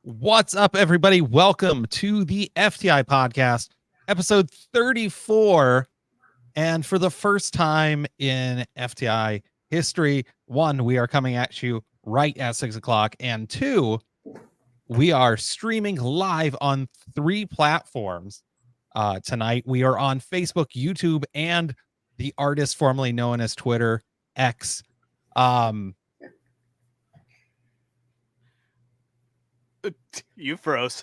What's up, everybody? Welcome to the FTI Podcast, episode 34. And for the first time in FTI history, one, we are coming at you right at 6 o'clock. And two, we are streaming live on 3 platforms tonight. We are on Facebook, YouTube, and the artist formerly known as Twitter, X. You froze.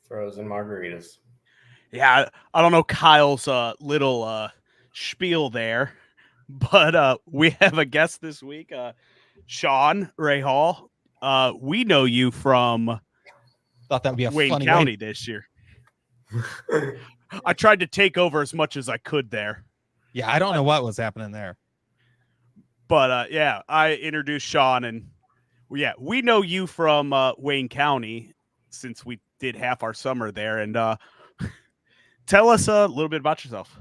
Frozen margaritas. Yeah, I don't know Kyle's little spiel there, but we have a guest this week, Sean Rayhall. We know you from Thought that would be a Wayne funny County way. this year. I tried to take over as much as I could there. Yeah, I don't know what was happening there. But yeah, I introduced Sean, and yeah, we know you from Wayne County since we did half our summer there. And tell us a little bit about yourself.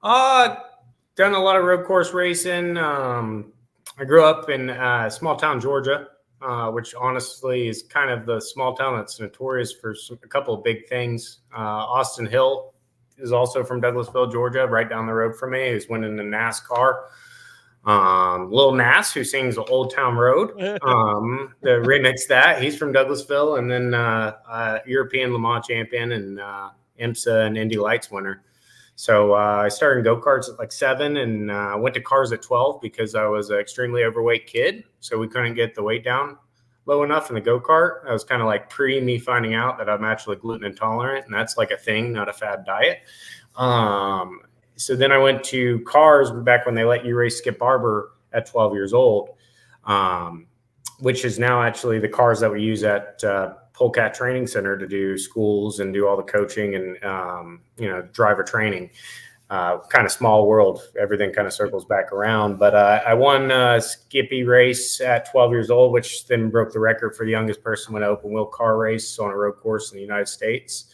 Done a lot of road course racing. I grew up in small town Georgia, which honestly is kind of the small town that's notorious for a couple of big things. Austin Hill is also from Douglasville, Georgia, right down the road from me. He's winning the NASCAR. Lil Nas, who sings Old Town Road, the remix that he's from Douglasville, and then European Le Mans champion and IMSA and Indy Lights winner. So I started in go-karts at like 7 and went to cars at 12 because I was an extremely overweight kid. So we couldn't get the weight down low enough in the go-kart. I was kind of like pre me finding out that I'm actually gluten intolerant, and that's like a thing, not a fad diet. So then I went to cars back when they let you race Skip Barber at 12 years old, which is now actually the cars that we use at Polecat Training Center to do schools and do all the coaching and, driver training. Kind of small world. Everything kind of circles back around. But I won a Skippy race at 12 years old, which then broke the record for the youngest person to win an open wheel car race on a road course in the United States.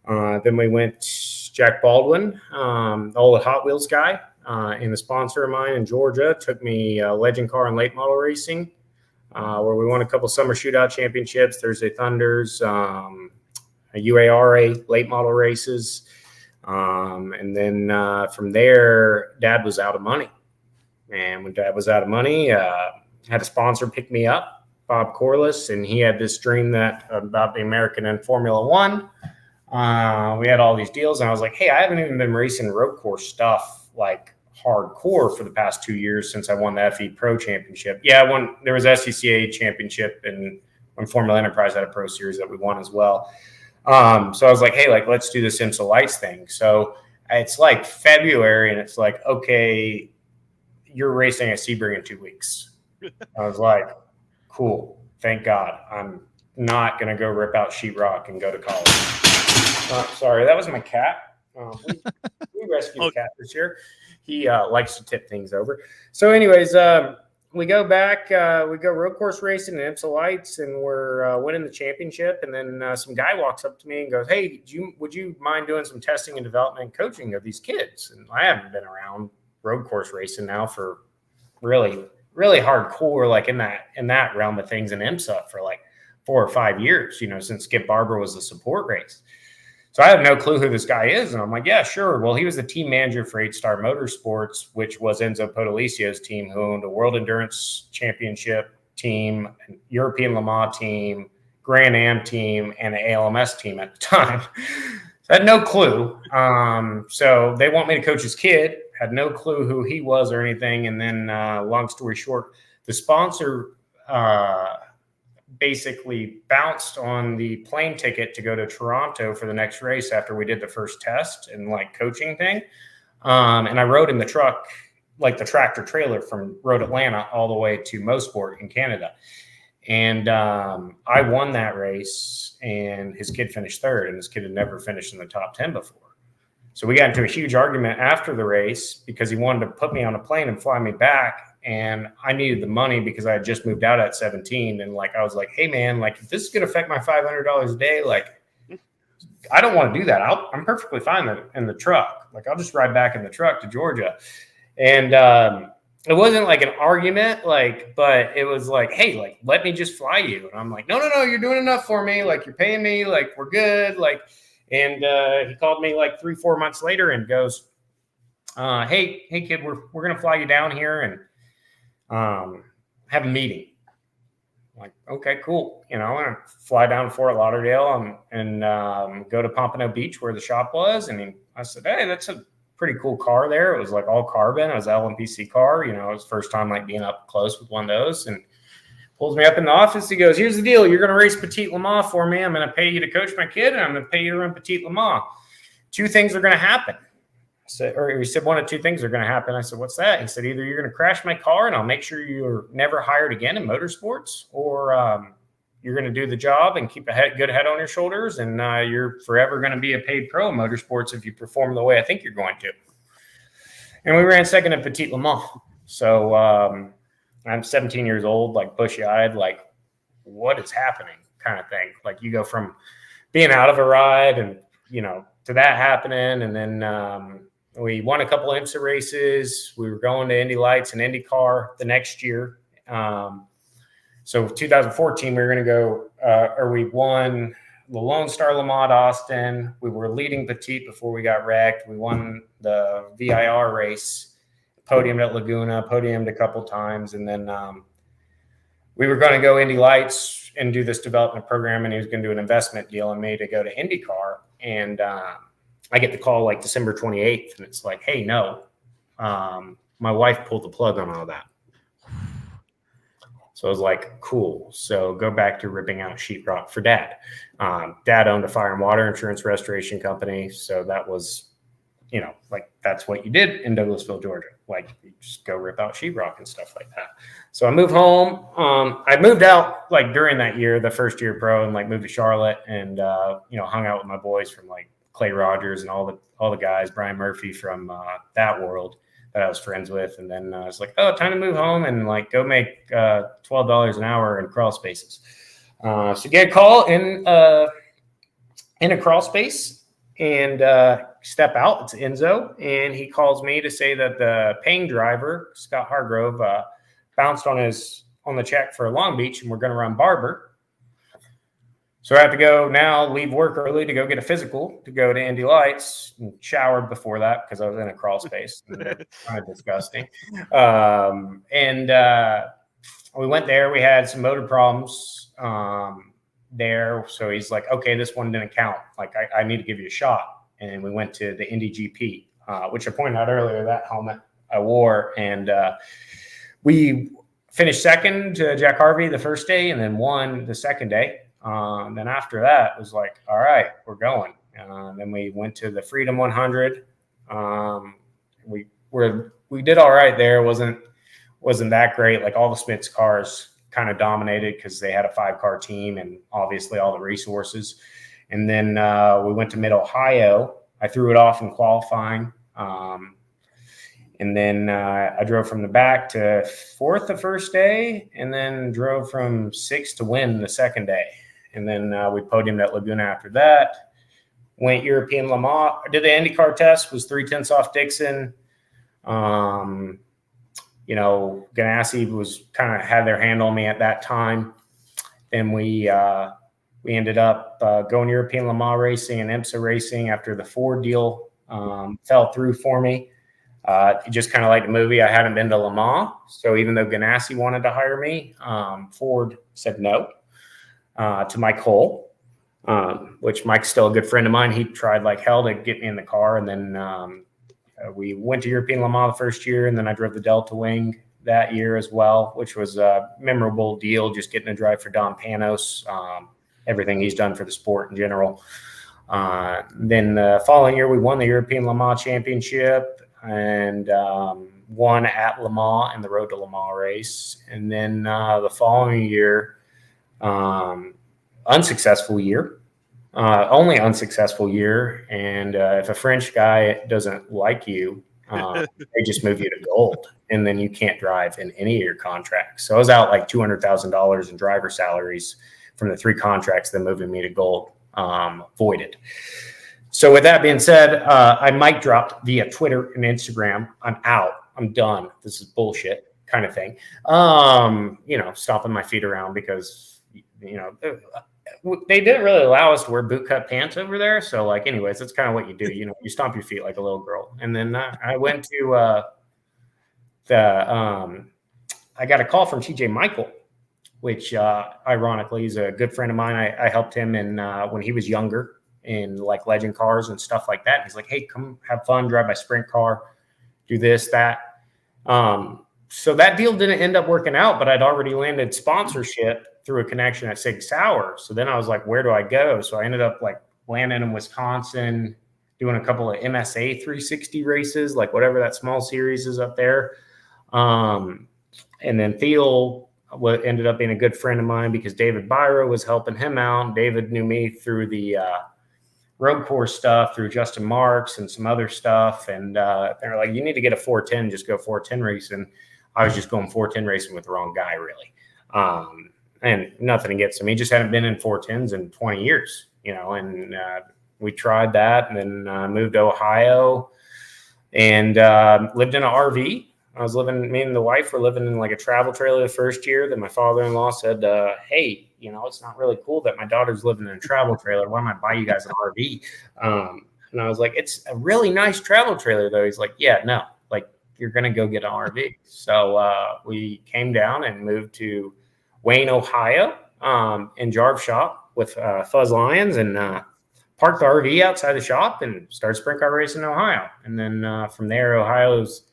Then we went Jack Baldwin, the old Hot Wheels guy, and the sponsor of mine in Georgia took me legend car and late model racing, where we won a couple summer shootout championships, Thursday Thunders, UARA late model races. And then from there, Dad was out of money. And when Dad was out of money, had a sponsor pick me up, Bob Corliss, and he had this dream about the American and Formula One. We had all these deals, and I was like, hey, I haven't even been racing road course stuff like hardcore for the past 2 years since I won the FE Pro Championship. Yeah, there was SCCA Championship, and when Formula Enterprise had a Pro Series that we won as well. So I was like, hey, let's do this IMSA Lights thing. So it's like February, and it's like, okay, you're racing at Sebring in 2 weeks. I was like, cool, thank God. I'm not going to go rip out sheetrock and go to college. Sorry, that was my cat. We rescued the cat this year. He likes to tip things over. So anyways, we go back, we go road course racing in IMSA Lights, and we're winning the championship. And then some guy walks up to me and goes, hey, would you mind doing some testing and development and coaching of these kids? And I haven't been around road course racing now for really, really hardcore, like in that realm of things in IMSA for like 4 or 5 years, since Skip Barber was a support race. So I have no clue who this guy is. And I'm like, yeah, sure. Well, he was the team manager for 8-Star Motorsports, which was Enzo Podolicio's team, who owned a World Endurance Championship team, an European Le Mans team, Grand Am team, and an ALMS team at the time. So I had no clue. So they want me to coach his kid. Had no clue who he was or anything. And then long story short, the sponsor basically bounced on the plane ticket to go to Toronto for the next race after we did the first test and coaching thing. And I rode in the truck, like the tractor trailer from Road Atlanta all the way to Mosport in Canada. And I won that race, and his kid finished third, and his kid had never finished in the top 10 before. So we got into a huge argument after the race because he wanted to put me on a plane and fly me back. And I needed the money because I had just moved out at 17. And I was like, hey man, if this is going to affect my $500 a day, I don't want to do that. I'm perfectly fine in the truck. I'll just ride back in the truck to Georgia. And it wasn't like an argument, like, but it was like, hey, like, let me just fly you. And I'm like, no, you're doing enough for me. Like, you're paying me, like, we're good. Like, and he called me like 3-4 months later and goes, hey kid, we're going to fly you down here and have a meeting. I'm like, okay, cool. You know, and fly down to Fort Lauderdale and go to Pompano Beach where the shop was. And I said, hey, that's a pretty cool car there. It was like all carbon. It was an LMPC car. You know, it was first time like being up close with one of those, and pulls me up in the office. He goes, here's the deal. You're going to race Petite Le Mans for me. I'm going to pay you to coach my kid, and I'm going to pay you to run Petite Le Mans. 2 things are going to happen. He said, 1 of 2 things are going to happen. I said, what's that? He said, either you're going to crash my car and I'll make sure you're never hired again in motorsports, or you're going to do the job and keep a good head on your shoulders, and you're forever going to be a paid pro in motorsports if you perform the way I think you're going to. And we ran second at Petite Le Mans. So I'm 17 years old, like bushy-eyed, like, what is happening kind of thing. Like, you go from being out of a ride and, you know, to that happening. And then we won a couple of IMSA races. We were going to Indy Lights and IndyCar the next year. So 2014, we were going to go, we won the Lone Star Le Mans Austin. We were leading Petite before we got wrecked. We won the VIR race, podiumed at Laguna, podiumed a couple times. And then we were going to go Indy Lights and do this development program, and he was going to do an investment deal in me to go to IndyCar. And I get the call like December 28th, and it's like, hey, no, my wife pulled the plug on all that. So I was like, cool. So go back to ripping out sheetrock for Dad. Dad owned a fire and water insurance restoration company. So that was, you know, like, that's what you did in Douglasville, Georgia. Like, you just go rip out sheetrock and stuff like that. So I moved home. I moved out like during that year, the first year pro, and like moved to Charlotte and, you know, hung out with my boys from like Clay Rogers and all the guys, Brian Murphy from that world that I was friends with. And then I was like, oh, time to move home and like go make $12 an hour in crawl spaces. So get a call in a crawl space and step out. It's Enzo. And he calls me to say that the paying driver, Scott Hargrove, bounced on the check for Long Beach, and we're going to run Barber. So I have to go now, leave work early to go get a physical to go to Indy Lights, and showered before that because I was in a crawl space. Kind of disgusting. And we went there. We had some motor problems there. So he's like, okay, this one didn't count. Like, I need to give you a shot. And we went to the Indy GP, which I pointed out earlier, that helmet I wore. And we finished second to Jack Harvey the first day and then won the second day. Then after that, it was like, all right, we're going. Then we went to the Freedom 100. We did all right there. Wasn't that great. Like, all the Smiths cars kind of dominated because they had a 5-car team and obviously all the resources. And then we went to Mid-Ohio. I threw it off in qualifying. And then I drove from the back to 4th the first day, and then drove from 6th to win the second day. And then we podiumed at Laguna after that. Went European Le Mans. Did the IndyCar test, was 3/10 off Dixon. You know, Ganassi was kind of had their hand on me at that time. Then we ended up going European Le Mans racing and IMSA racing after the Ford deal fell through for me. Just kind of like the movie, I hadn't been to Le Mans. So even though Ganassi wanted to hire me, Ford said no to Mike Hull, which Mike's still a good friend of mine. He tried like hell to get me in the car. And then we went to European Le Mans the first year, and then I drove the Delta Wing that year as well, which was a memorable deal, just getting to drive for Don Panos, everything he's done for the sport in general. Then the following year, we won the European Le Mans Championship and won at Le Mans in the Road to Le Mans race. And then the following year, unsuccessful year, only unsuccessful year. And if a French guy doesn't like you, they just move you to gold, and then you can't drive in any of your contracts. So I was out like $200,000 in driver salaries from the 3 contracts, then moving me to gold, voided. So with that being said, I mic dropped via Twitter and Instagram. I'm out. I'm done. This is bullshit kind of thing. Stomping my feet around because, they didn't really allow us to wear boot cut pants over there. So like, anyways, that's kind of what you do. You stomp your feet like a little girl. And then I went to I got a call from TJ Michael, which ironically is a good friend of mine. I helped him in when he was younger in like legend cars and stuff like that. And he's like, hey, come have fun, drive my sprint car, do this, that. So that deal didn't end up working out, but I'd already landed sponsorship through a connection at Sig Sauer. So then I was like, where do I go? So I ended up like landing in Wisconsin, doing a couple of MSA 360 races, like whatever that small series is up there. And then Theo ended up being a good friend of mine because David Byro was helping him out. David knew me through the road course stuff, through Justin Marks and some other stuff. And they're like, you need to get a 410, just go 410 racing. I was just going 410 racing with the wrong guy, really. And nothing against him. He just hadn't been in 410s in 20 years, and we tried that and then moved to Ohio and lived in an RV. Me and the wife were living in like a travel trailer the first year. Then my father-in-law said, hey, it's not really cool that my daughter's living in a travel trailer. Why don't I buy you guys an RV? And I was like, it's a really nice travel trailer though. He's like, yeah, no, like you're going to go get an RV. So we came down and moved to Wayne, Ohio, in Jarv shop with Fuzz Lions and parked the RV outside the shop and started sprint car racing in Ohio. And then from there, Ohio's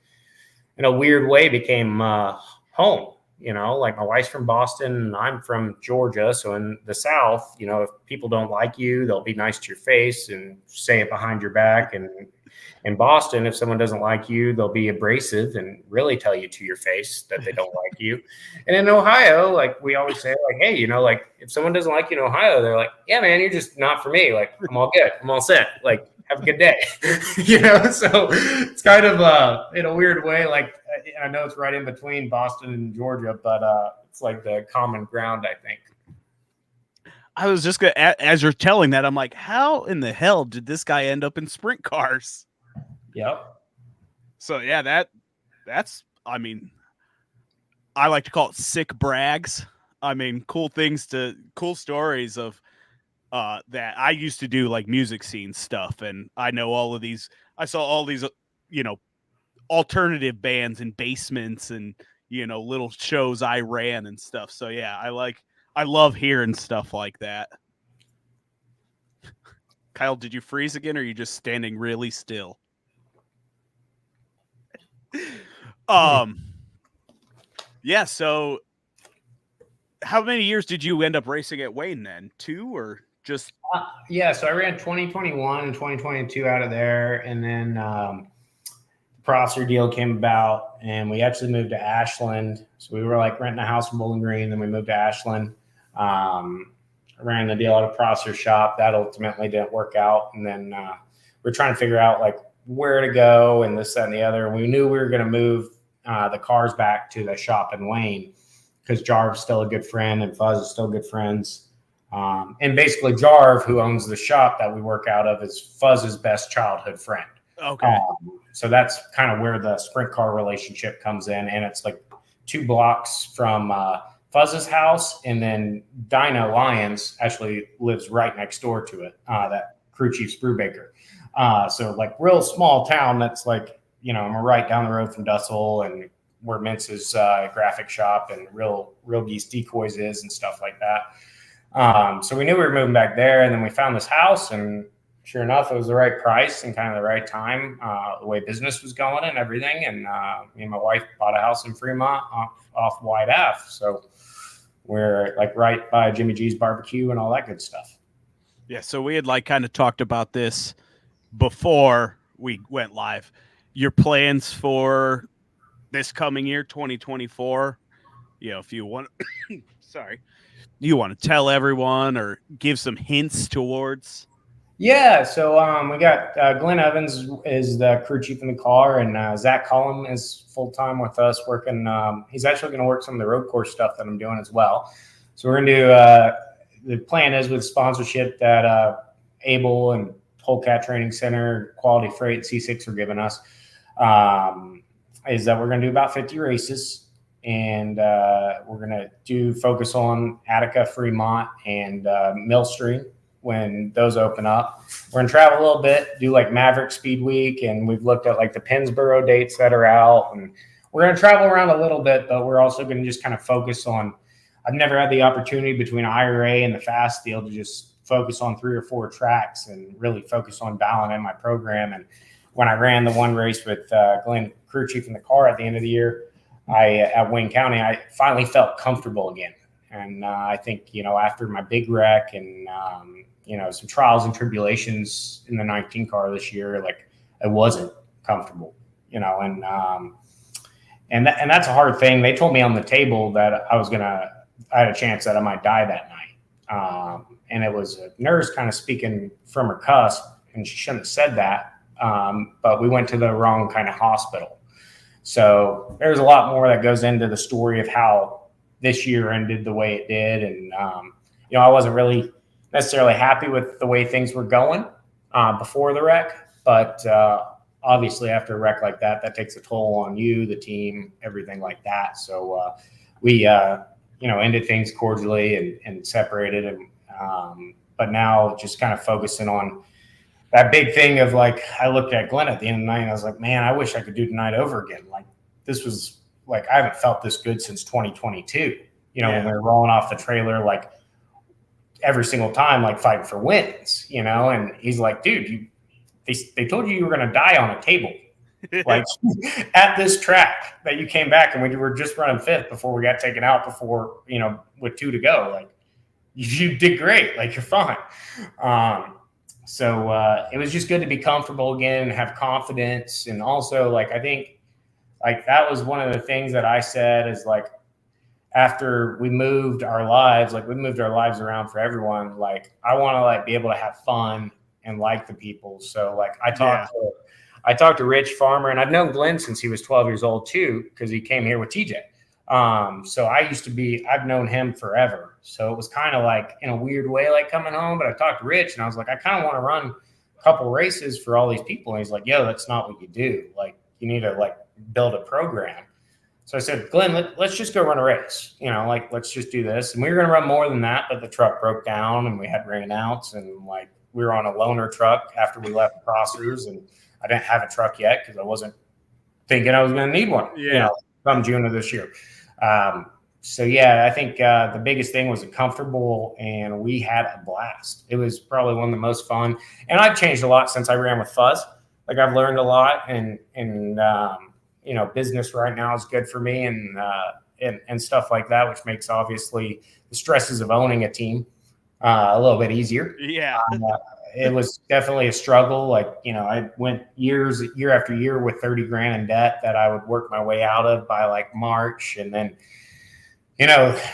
in a weird way became home. Like my wife's from Boston and I'm from Georgia. So in the South, if people don't like you, they'll be nice to your face and say it behind your back. And in Boston, if someone doesn't like you, they'll be abrasive and really tell you to your face that they don't like you. And in Ohio, like we always say, like, hey, like if someone doesn't like you in Ohio, they're like, yeah, man, you're just not for me. Like, I'm all good. I'm all set. Like, have a good day. So it's kind of in a weird way. Like, I know it's right in between Boston and Georgia, but it's like the common ground, I think. I was just going to, as you're telling that, I'm like, how in the hell did this guy end up in sprint cars? Yep. So yeah, that's, I mean, I like to call it sick brags. I mean, cool stories of that I used to do like music scene stuff. And I know I saw all these, alternative bands in basements and, little shows I ran and stuff. So yeah, I love hearing stuff like that. Kyle, did you freeze again or are you just standing really still? Yeah, so how many years did you end up racing at Wayne then? 2 or just so I ran 2021 and 2022 out of there, and then the Prosser deal came about and we actually moved to Ashland. So we were like renting a house in Bowling Green, then we moved to Ashland. Ran the deal at a Prosser shop. That ultimately didn't work out, and then we're trying to figure out like where to go and this, that, and the other. We knew we were going to move the cars back to the shop in Wayne because Jarv's still a good friend and Fuzz is still good friends. And basically Jarv, who owns the shop that we work out of, is Fuzz's best childhood friend. Okay. So that's kind of where the sprint car relationship comes in. And it's like 2 blocks from Fuzz's house. And then Dino Lyons actually lives right next door to it, that crew chief Brubaker. So like real small town that's like, I'm right down the road from Dussel and where Mintz's graphic shop and real geese decoys is and stuff like that. So we knew we were moving back there, and then we found this house, and sure enough, it was the right price and kind of the right time, the way business was going and everything. And me and my wife bought a house in Fremont off White Ave. So we're like right by Jimmy G's barbecue and all that good stuff. Yeah. So we had like kind of talked about this before we went live. Your plans for this coming year, 2024, if you want, you want to tell everyone or give some hints towards. Yeah. So we got Glenn Evans is the crew chief in the car, and Zach Collum is full-time with us working. He's actually going to work some of the road course stuff that I'm doing as well. So we're going to do, the plan is with sponsorship that Able and Polecat Training Center, Quality Freight, C6 are giving us. is that we're going to do about 50 races, and we're going to focus on Attica, Fremont, and Millstream when those open up. We're going to travel a little bit, do like Maverick Speed Week, and we've looked at like the Pennsboro dates that are out, and we're going to travel around a little bit, but we're also going to just kind of focus on, I've never had the opportunity between IRA and the Fast deal to just focus on 3 or 4 tracks and really focus on dialing in my program. And when I ran the one race with Glenn, crew chief in the car at the end of the year, at Wayne County, I finally felt comfortable again. And I think, after my big wreck and, some trials and tribulations in the 19 car this year, like I wasn't comfortable, and that's a hard thing. They told me on the table that I had a chance that I might die that night. And it was a nurse kind of speaking from her cusp, and she shouldn't have said that. But we went to the wrong kind of hospital. So there's a lot more that goes into the story of how this year ended the way it did. And, I wasn't really necessarily happy with the way things were going before the wreck. But obviously after a wreck like that, that takes a toll on you, the team, everything like that. So we, ended things cordially and separated. And but now just kind of focusing on that big thing of like, I looked at Glenn at the end of the night and I was like, man, I wish I could do tonight over again. Like this was like, I haven't felt this good since 2022, when we were rolling off the trailer, like every single time, like fighting for wins, and he's like, dude, they told you were going to die on a table, like at this track that you came back and we were just running 5th before we got taken out with 2 to go. Like you did great. Like you're fine. So it was just good to be comfortable again and have confidence. And also like, I think like that was one of the things that I said is like, after we moved our lives around for everyone. Like I want to like be able to have fun and like the people. So like I talked to Rich Farmer, and I've known Glenn since he was 12 years old too, because he came here with TJ. So I've known him forever. So it was kind of like in a weird way, like coming home, but I talked to Rich and I was like, I kind of want to run a couple races for all these people. And he's like, yo, that's not what you do. Like you need to like build a program. So I said, Glenn, let's just go run a race, let's just do this. And we were going to run more than that, but the truck broke down and we had rainouts and like we were on a loaner truck after we left Crossers, and I didn't have a truck yet because I wasn't thinking I was going to need one, come June of this year. So I think the biggest thing was comfortable, and we had a blast. It was probably one of the most fun, and I've changed a lot since I ran with Fuzz. Like I've learned a lot, and business right now is good for me, and stuff like that, which makes obviously the stresses of owning a team a little bit easier. Yeah. It was definitely a struggle. Like, I went year after year with 30 grand in debt that I would work my way out of by like March. And then,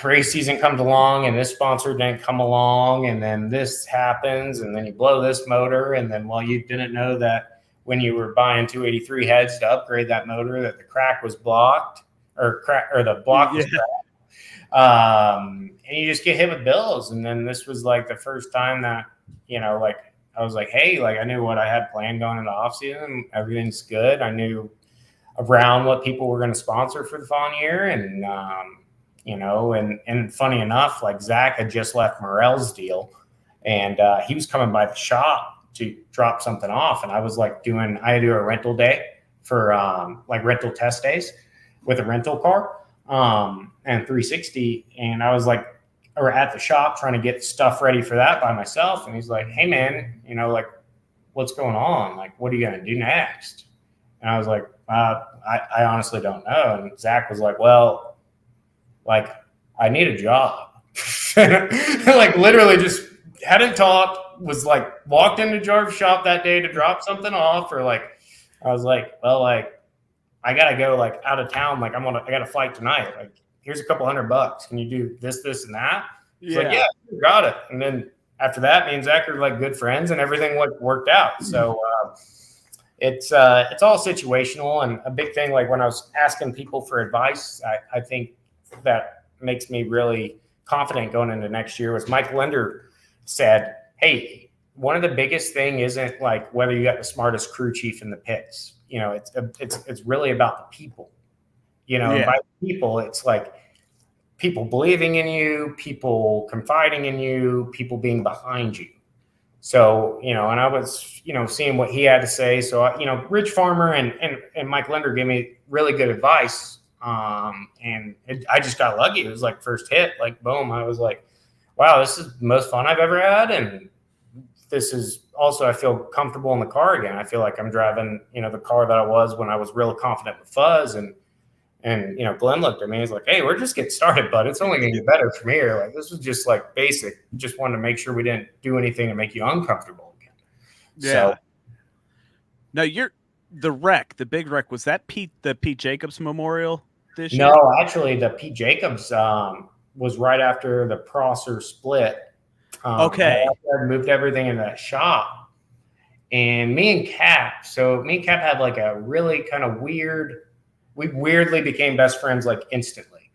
race season comes along and this sponsor didn't come along. And then this happens and then you blow this motor. And then, you didn't know that when you were buying 283 heads to upgrade that motor, that the crack was blocked or the block was cracked. And you just get hit with bills. And then this was like the first time that, I was like, hey, like I knew what I had planned going into off season. Everything's good. I knew around what people were going to sponsor for the following year. And, and funny enough, like Zach had just left Morel's deal and he was coming by the shop to drop something off. And I was like I had to do a rental day for like rental test days with a rental car and 360. And I was like, or at the shop trying to get stuff ready for that by myself. And he's like, hey man, like what's going on? Like, what are you going to do next? And I was like, I honestly don't know. And Zach was like, well, like I need a job. Like literally just hadn't talked, was like walked into Jarv's shop that day to drop something off, or like, I was like, well, like I got to go like out of town. Like I got a flight tonight. Like, here's a couple $100. Can you do this, and that? He's like, yeah, got it. And then after that, me and Zach are like good friends and everything like worked out. So it's all situational. And a big thing, like when I was asking people for advice, I think that makes me really confident going into next year was Mike Linder said, hey, one of the biggest thing isn't like whether you got the smartest crew chief in the pits. it's really about the people. And Yeah. by people, it's like people believing in you, people confiding in you, people being behind you. So, and I was, seeing what he had to say. So, Rich Farmer and Mike Linder gave me really good advice. I just got lucky. It was like first hit, like boom. I was like, wow, this is the most fun I've ever had. And this is also, I feel comfortable in the car again. I feel like I'm driving, the car that I was when I was real confident with Fuzz. And Glenn looked at me. He's like, "Hey, we're just getting started, bud. It's only going to get better from here. Like, this was just like basic. Just wanted to make sure we didn't do anything to make you uncomfortable again." Yeah. So, now the big wreck, was that the Pete Jacobs Memorial this year? no, actually, the Pete Jacobs was right after the Prosser split. Okay. I moved everything in that shop, and me and Cap had like a really kind of weird. We weirdly became best friends like instantly.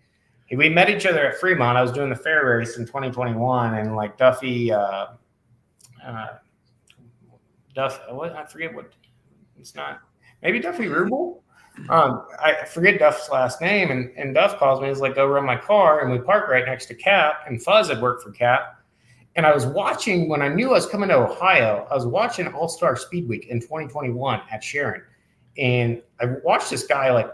We met each other at Fremont. I was doing the fair race in 2021, and like Duffy, I forget what it's not. Maybe Duffy Rubel. I forget Duff's last name, and Duff calls me. He's like, "Go run my car," and we parked right next to Cap. And Fuzz had worked for Cap, and I was watching when I knew I was coming to Ohio. I was watching All Star Speed Week in 2021 at Sharon, and I watched this guy like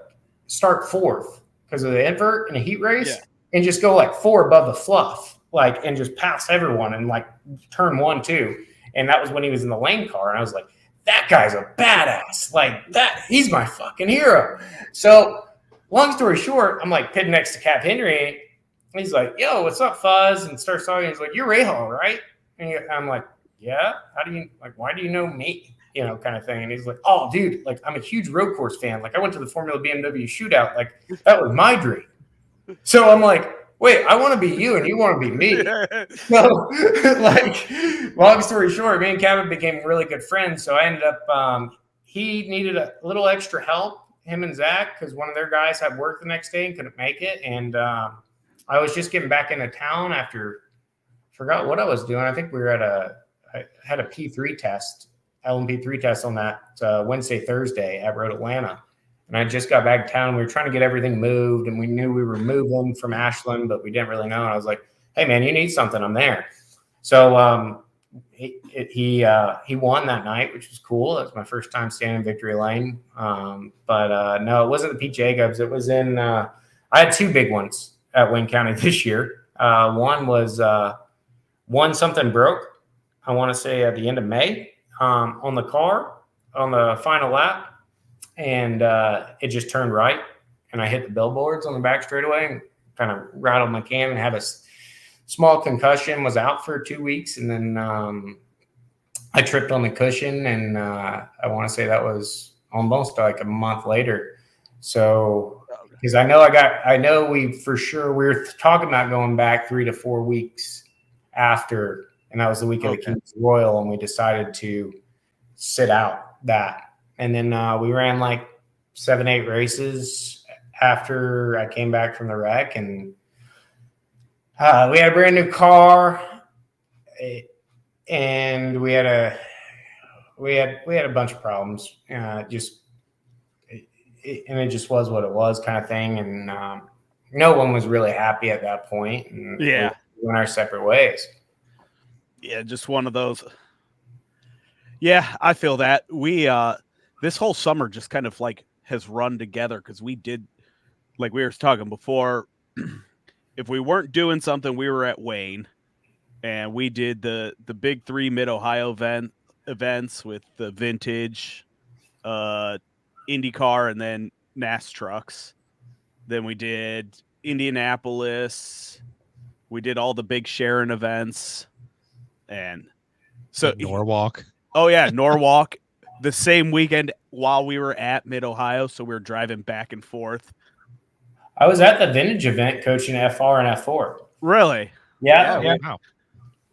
start fourth because of the invert in a heat race and just go like 4 above the fluff, like, and just pass everyone and like turn 1, 2. And that was when he was in the lane car. And I was like, that guy's a badass. Like that, he's my fucking hero. So long story short, I'm like pitting next to Cap Henry. He's like, "Yo, what's up, Fuzz?" And starts talking. He's like, "You're Rayhall, right?" And I'm like, "Yeah. Why do you know me?" Kind of thing. And he's like, "Oh, dude, like I'm a huge road course fan. Like I went to the Formula BMW shootout. Like that was my dream." So I'm like, "Wait, I want to be you and you want to be me." So like, long story short, me and Kevin became really good friends. So I ended up, he needed a little extra help, him and Zach, because one of their guys had work the next day and couldn't make it. And I was just getting back into town after, forgot what I was doing. I think I had a P3 test. LMP3 test on that Wednesday, Thursday at Road Atlanta. And I just got back to town. We were trying to get everything moved, and we knew we were moving from Ashland, but we didn't really know. And I was like, "Hey, man, you need something? I'm there." So he won that night, which was cool. That was my first time standing in victory lane. But no, it wasn't the Pete Jacobs. It was in I had 2 big ones at Wayne County this year. One was one something broke, I want to say at the end of May. On the car on the final lap, and it just turned right, and I hit the billboards on the back straightaway and kind of rattled my can and had a small concussion, was out for 2 weeks, and then I tripped on the cushion, and I want to say that was almost like a month later. So because I know we were talking about going back 3 to 4 weeks after. And that was the week of the Kings Royal, and we decided to sit out that. And then we ran like 7, 8 races after I came back from the wreck, and we had a brand new car, and we had a bunch of problems. And it just was what it was, kind of thing. And no one was really happy at that point. And we went our separate ways. Yeah, just one of those. Yeah, I feel that. We this whole summer just kind of like has run together because we did, like we were talking before, if we weren't doing something, we were at Wayne, and we did the big 3 Mid-Ohio events with the vintage, IndyCar, and then NAS trucks. Then we did Indianapolis. We did all the big Sharon events. And so Norwalk. Oh yeah, Norwalk the same weekend while we were at Mid-Ohio, so we were driving back and forth. I was at the vintage event coaching FR and F4. Really? Yeah. Wow.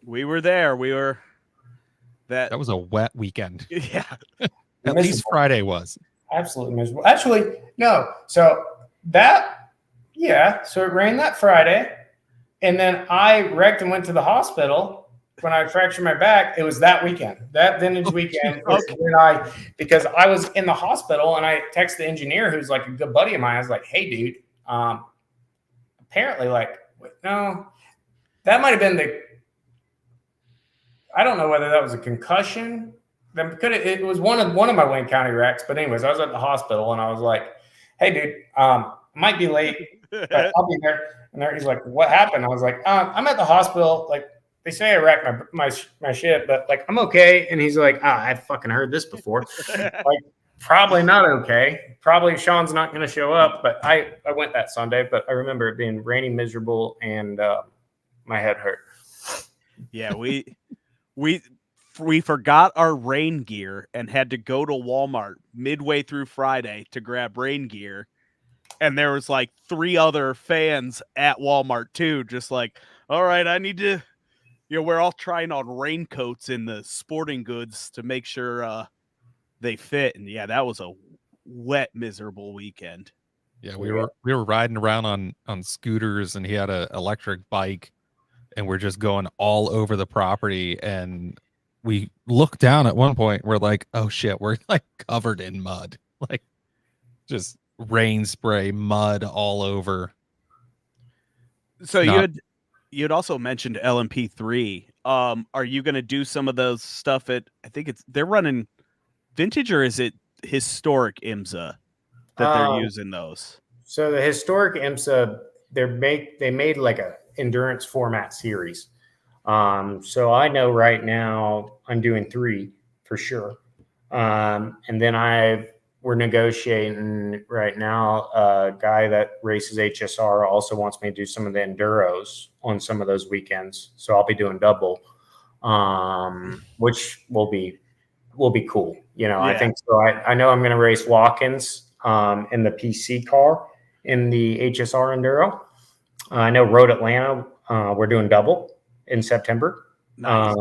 We were there. That was a wet weekend. Yeah. At least Friday was. Absolutely miserable. Actually, no. So it rained that Friday, and then I wrecked and went to the hospital. when I fractured my back, it was that weekend, that vintage weekend. Because I was in the hospital and I texted the engineer who's like a good buddy of mine. I was like, hey, dude, apparently no, that might've been I don't know whether that was a concussion. It was one of my Wayne County wrecks. But anyways, I was at the hospital and I was like, hey, dude, I might be late, but I'll be there. And he's like, what happened? I was like, I'm at the hospital. Like, they say I wrecked my shit, but like, I'm okay. And he's like, I've fucking heard this before. Like, probably not okay. Probably Sean's not going to show up. But I went that Sunday, but I remember it being rainy, miserable, and my head hurt. Yeah, we forgot our rain gear and had to go to Walmart midway through Friday to grab rain gear. And there was like 3 other fans at Walmart too, just like, all right, I need to, we're all trying on raincoats in the sporting goods to make sure they fit. And yeah, that was a wet, miserable weekend. Yeah, we were riding around on scooters, and he had an electric bike, and we're just going all over the property. And we looked down at one point, we're like, oh shit, we're like covered in mud, like just rain spray, mud all over. So you'd also mentioned LMP3. Are you going to do some of those stuff at, I think they're running vintage, or is it historic IMSA that they're using those? So the historic IMSA, they made like a endurance format series. So I know right now I'm doing 3 for sure. And then we're negotiating right now. A guy that races HSR also wants me to do some of the enduros on some of those weekends. So I'll be doing double, which will be cool. Yeah. I think so. I know I'm going to race Watkins in the PC car in the HSR enduro. I know Road Atlanta, we're doing double in September. Nice.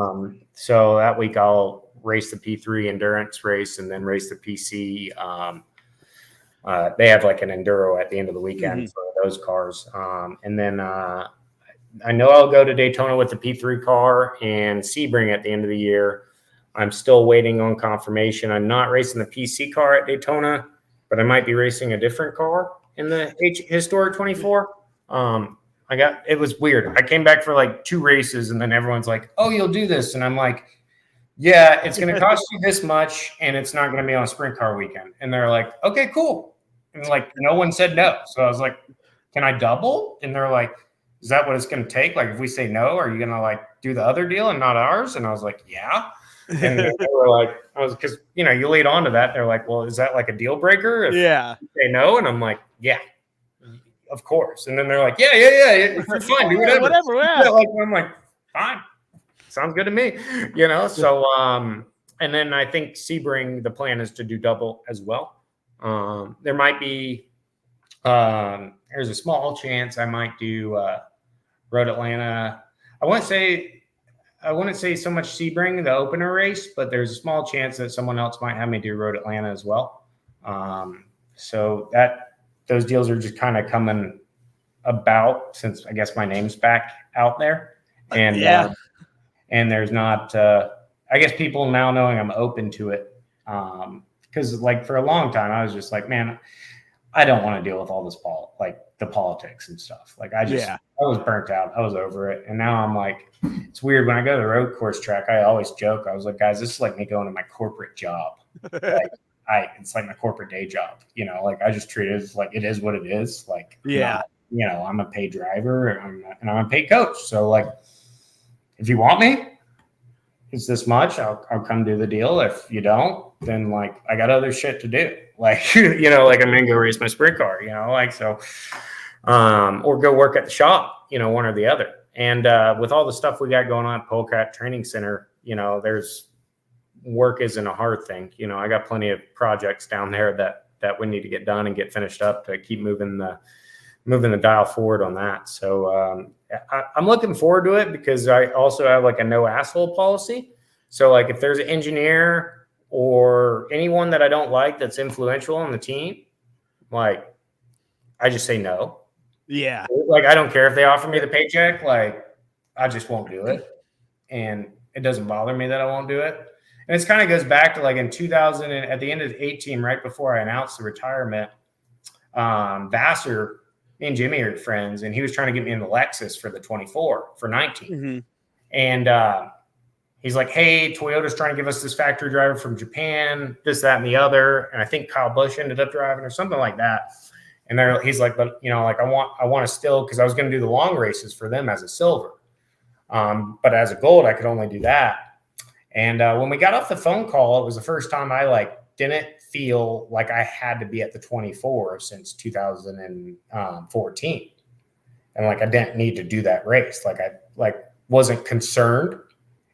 So that week I'll race the P3 endurance race and then race the PC. They have like an enduro at the end of the weekend for those cars. And then I know I'll go to Daytona with the P3 car and Sebring at the end of the year. I'm still waiting on confirmation. I'm not racing the PC car at Daytona, but I might be racing a different car in the historic 24. It was weird. I came back for like 2 races and then everyone's like, oh, you'll do this. And I'm like, yeah, it's going to cost you this much and it's not going to be on a sprint car weekend. And they're like, okay, cool. And like, no one said no. So I was like, can I double? And they're like, is that what it's going to take? Like, if we say no, are you going to like do the other deal and not ours? And I was like, yeah. And they were like, because, you lead on to that. They're like, well, is that like a deal breaker? If you say no? And I'm like, yeah. Of course. And then they're like, yeah. You're fine. Do whatever. Yeah. I'm like, fine. Sounds good to me. So, and then I think Sebring, the plan is to do double as well. There might be, there's a small chance I might do Road Atlanta. I wouldn't say so much Sebring, the opener race, but there's a small chance that someone else might have me do Road Atlanta as well. So those deals are just kind of coming about since I guess my name's back out there. And and there's not, I guess people now knowing I'm open to it. Because like for a long time, I was just like, man, I don't want to deal with all this the politics and stuff. Like I was burnt out. I was over it. And now I'm like, it's weird when I go to the road course track, I always joke. I was like, guys, this is like me going to my corporate job. It's like my corporate day job, like I just treat it as like, it is what it is. Like, I'm a paid driver and I'm a paid coach. So like, if you want me, it's this much, I'll come do the deal. If you don't, then like, I got other shit to do. Like, like I'm going to go race my sprint car, so, or go work at the shop, one or the other. And with all the stuff we got going on at Polecat Training Center, there's work isn't a hard thing. I got plenty of projects down there that we need to get done and get finished up to keep moving the dial forward on that. So I'm looking forward to it because I also have like a no asshole policy. So like if there's an engineer or anyone that I don't like that's influential on the team, like I just say no. Yeah. Like I don't care if they offer me the paycheck, like I just won't do it. and it doesn't bother me that I won't do it. And it kind of goes back to like in 2000 and at the end of the 18, right before I announced the retirement, Vassar, me and Jimmy are friends, and he was trying to get me in the Lexus for the 24 for 19. Mm-hmm. And he's like, hey, Toyota's trying to give us this factory driver from Japan, this, that, and the other. And I think Kyle Busch ended up driving or something like that. And he's like, but like I want to still, because I was going to do the long races for them as a silver. But as a gold, I could only do that. And when we got off the phone call, it was the first time I like didn't feel like I had to be at the 24 since 2014. And like I didn't need to do that race. Like I wasn't concerned.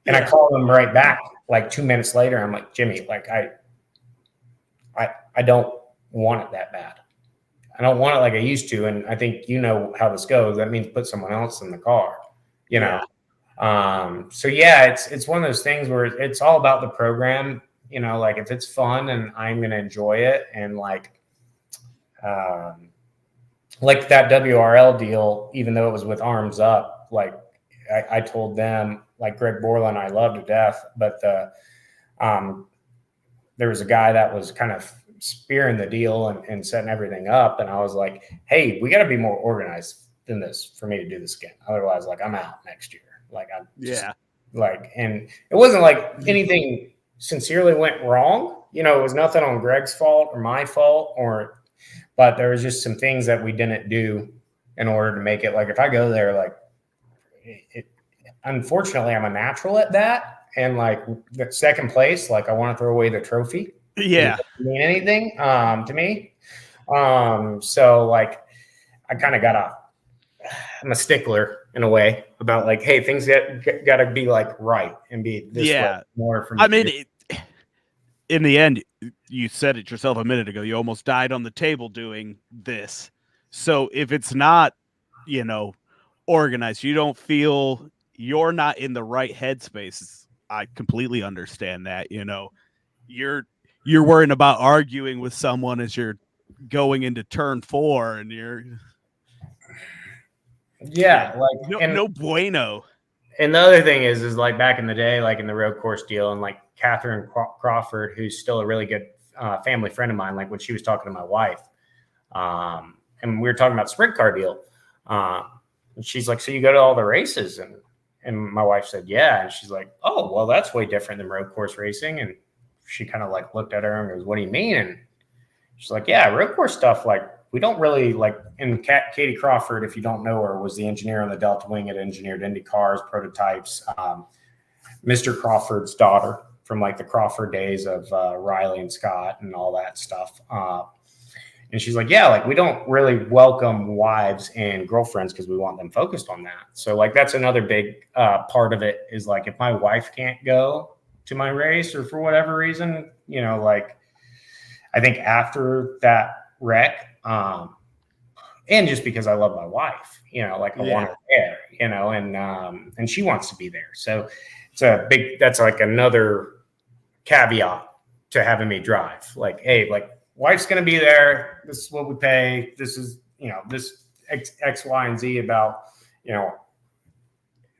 And I called him right back like 2 minutes later. I'm like, Jimmy, like I don't want it that bad. I don't want it like I used to. And I think you know how this goes. That means put someone else in the car, you know? So yeah, it's one of those things where it's all about the program, you know, like if it's fun and I'm going to enjoy it. And like that WRL deal, even though it was with Arms Up, like I told them, like Greg Borland, I love to death, but there was a guy that was kind of spearing the deal and setting everything up. And I was like, hey, we got to be more organized than this for me to do this again. Otherwise, like I'm out next year. Like I'm just, like, and it wasn't like anything sincerely went wrong. You know, it was nothing on Greg's fault or my fault, but there was just some things that we didn't do in order to make it. Like if I go there, like unfortunately I'm a natural at that. And like the second place, like I want to throw away the trophy. Yeah. It doesn't mean anything to me. So like I kind of I'm a stickler in a way about like, hey, things got to be like right and be this way more for me. I mean, in the end, you said it yourself a minute ago, you almost died on the table doing this. So if it's not, you know, organized, you don't feel you're not in the right headspace. I completely understand that, you know, you're worrying about arguing with someone as you're going into turn 4 and you're like no bueno. And the other thing is like back in the day, like in the road course deal, and like Catherine Crawford, who's still a really good family friend of mine, like when she was talking to my wife, and we were talking about sprint car deal, and she's like, so you go to all the races? And my wife said, yeah. And she's like, oh, well, that's way different than road course racing. And she kind of like looked at her and goes, what do you mean? And she's like, yeah, road course stuff, like we don't really like. And Katie Crawford, if you don't know her, was the engineer on the Delta Wing. It engineered Indy cars, prototypes. Mr. Crawford's daughter from like the Crawford days of Riley and Scott and all that stuff. And she's like, yeah, like we don't really welcome wives and girlfriends because we want them focused on that. So like that's another big part of it is like if my wife can't go to my race or for whatever reason, you know, like I think after that wreck, and just because I love my wife, you know, like I want her there, you know, and she wants to be there. So that's like another caveat to having me drive. Like, hey, like wife's going to be there. This is what we pay. This is, you know, this X, Y, and Z about, you know,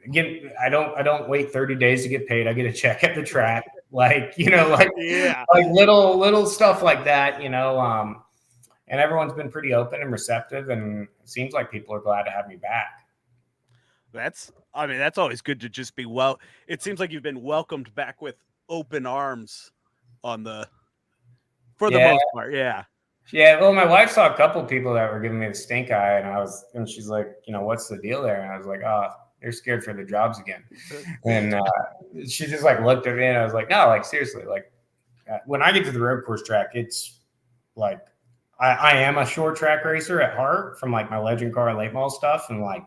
again, I don't wait 30 days to get paid. I get a check at the track. Like, you know, like, like little stuff like that, you know, and everyone's been pretty open and receptive, and it seems like people are glad to have me back. That's always good to just be it seems like you've been welcomed back with open arms for the most part. Yeah. Yeah. Well, my wife saw a couple of people that were giving me the stink eye, and she's like, you know, what's the deal there? And I was like, oh, they're scared for their jobs again. And she just like looked at me, and I was like, no, like seriously, like when I get to the road course track, it's like, I am a short track racer at heart from like my legend car and late model stuff. And like,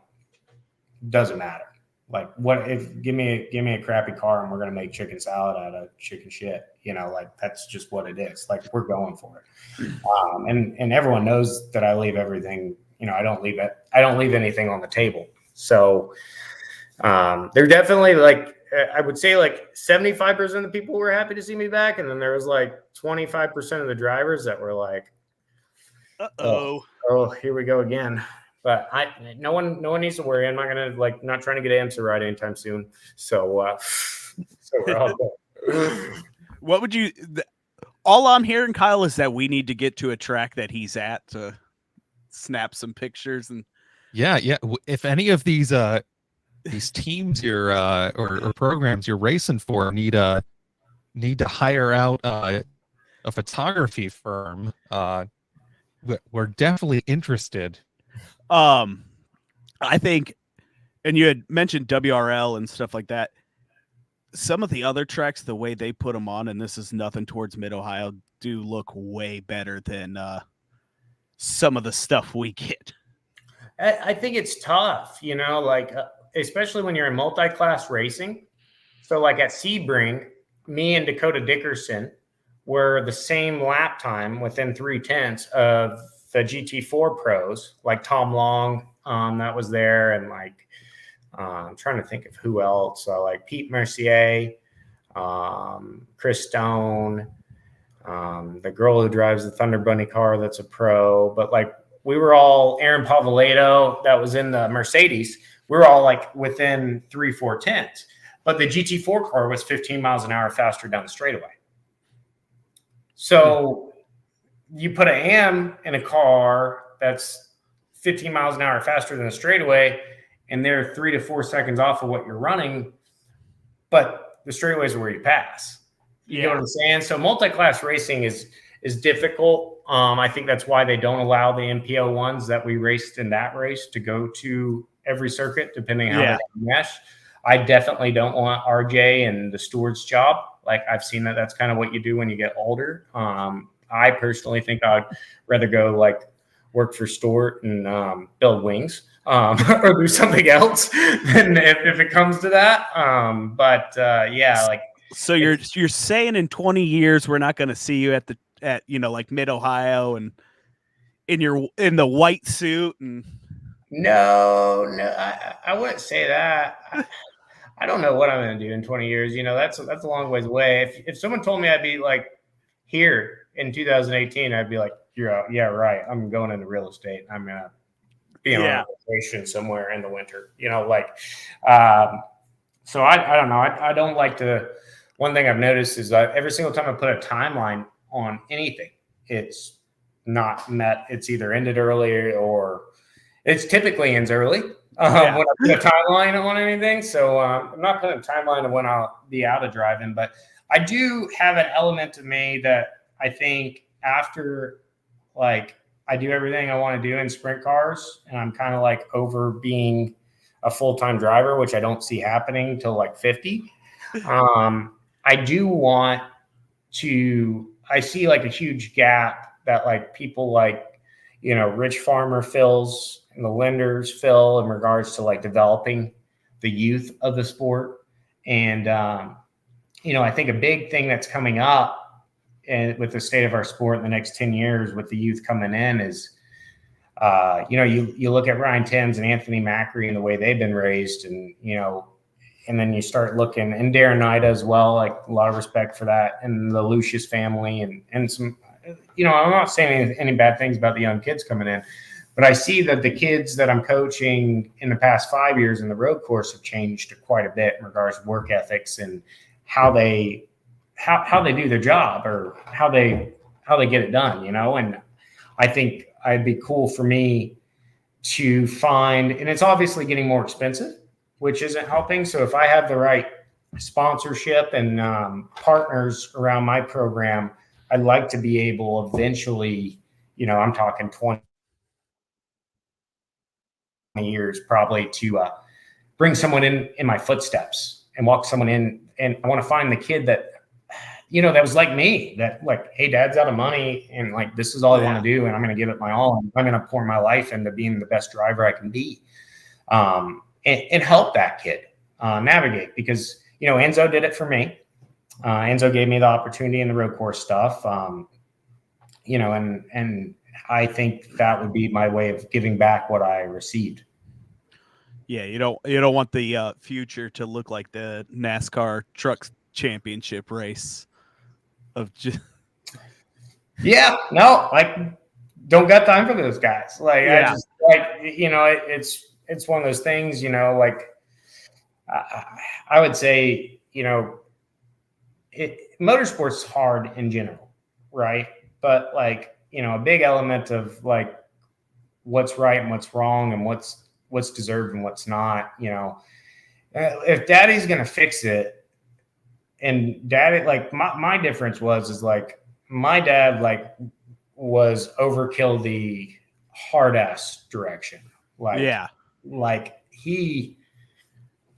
doesn't matter. Like give me a crappy car and we're going to make chicken salad out of chicken shit. You know, like that's just what it is. Like we're going for it. And everyone knows that I leave everything, you know, I don't leave anything on the table. So they're definitely like, I would say like 75% of the people were happy to see me back. And then there was like 25% of the drivers that were like, oh, here we go again. But no one needs to worry. I'm not gonna not trying to get AMSA right anytime soon. So so we're all good. What would you? All I'm hearing, Kyle, is that we need to get to a track that he's at to snap some pictures and. Yeah. If any of these teams you're or programs you're racing for need to hire out a photography firm, we're definitely interested. I think, and you had mentioned WRL and stuff like that. Some of the other tracks, the way they put them on, and this is nothing towards Mid Ohio, do look way better than some of the stuff we get. I think it's tough, especially when you're in multi-class racing. So like at Sebring, me and Dakota Dickerson were the same lap time within 0.3 of the GT4 pros, like Tom Long, that was there, and I'm trying to think of who else. So like Pete Mercier, Chris Stone, the girl who drives the Thunder Bunny car that's a pro, but we were all Aaron Pavoleto that was in the Mercedes. We were all within 3/4. But the GT4 car was 15 miles an hour faster down the straightaway. So you put an AM in a car that's 15 miles an hour faster than the straightaway, and they're 3 to 4 seconds off of what you're running, but the straightaways are where you pass. You know what I'm saying? So multi-class racing is difficult. I think that's why they don't allow the MPO ones that we raced in that race to go to every circuit, depending on how they mesh. I definitely don't want RJ and the steward's job. I've seen that's kind of what you do when you get older. I personally think I'd rather go work for Stewart and build wings or do something else than if it comes to that. So you're saying in 20 years we're not going to see you at Mid Ohio and in the white suit and. No, I wouldn't say that. I don't know what I'm going to do in 20 years. That's a long ways away. If someone told me I'd be here in 2018, I'd be like, yeah, right. I'm going into real estate. I'm going to be on vacation somewhere in the winter. So I don't know. I don't like to. One thing I've noticed is that every single time I put a timeline on anything, it's not met. It's either ended early or it's typically ends early when I put a timeline on anything. So I'm not putting a timeline of when I'll be out of driving, but I do have an element of me that I think after I do everything I want to do in sprint cars, and I'm kind of over being a full-time driver, which I don't see happening till 50. I do want to, I see a huge gap that people Rich Farmer fills and the lenders fill in regards to developing the youth of the sport. And, I think a big thing that's coming up and with the state of our sport in the next 10 years with the youth coming in is, you look at Ryan Timms and Anthony Macri and the way they've been raised and, and then you start looking and Darren Ida as well, a lot of respect for that. And the Lucius family and some, I'm not saying any bad things about the young kids coming in, but I see that the kids that I'm coaching in the past 5 years in the road course have changed quite a bit in regards to work ethics and how they do their job or how they get it done, and I think it'd be cool for me to find, and it's obviously getting more expensive, which isn't helping. So if I have the right sponsorship and partners around my program, I'd like to be able eventually, I'm talking 20 years probably to bring someone in my footsteps and walk someone in. And I want to find the kid that, that was like me, that hey, dad's out of money and this is all I want to do. And I'm going to give it my all. And I'm going to pour my life into being the best driver I can be and help that kid navigate because, Enzo did it for me. Enzo gave me the opportunity in the road course stuff, and I think that would be my way of giving back what I received. Yeah, you don't want the future to look like the NASCAR Truck Championship race of just. Yeah, no, don't got time for those guys. like, it's one of those things, like I would say, motorsports is hard in general, right? But like, a big element of like what's right and what's wrong and what's deserved and what's not, if daddy's going to fix it, and daddy, like my difference is like my dad like was overkill the hard ass direction. Like, yeah, like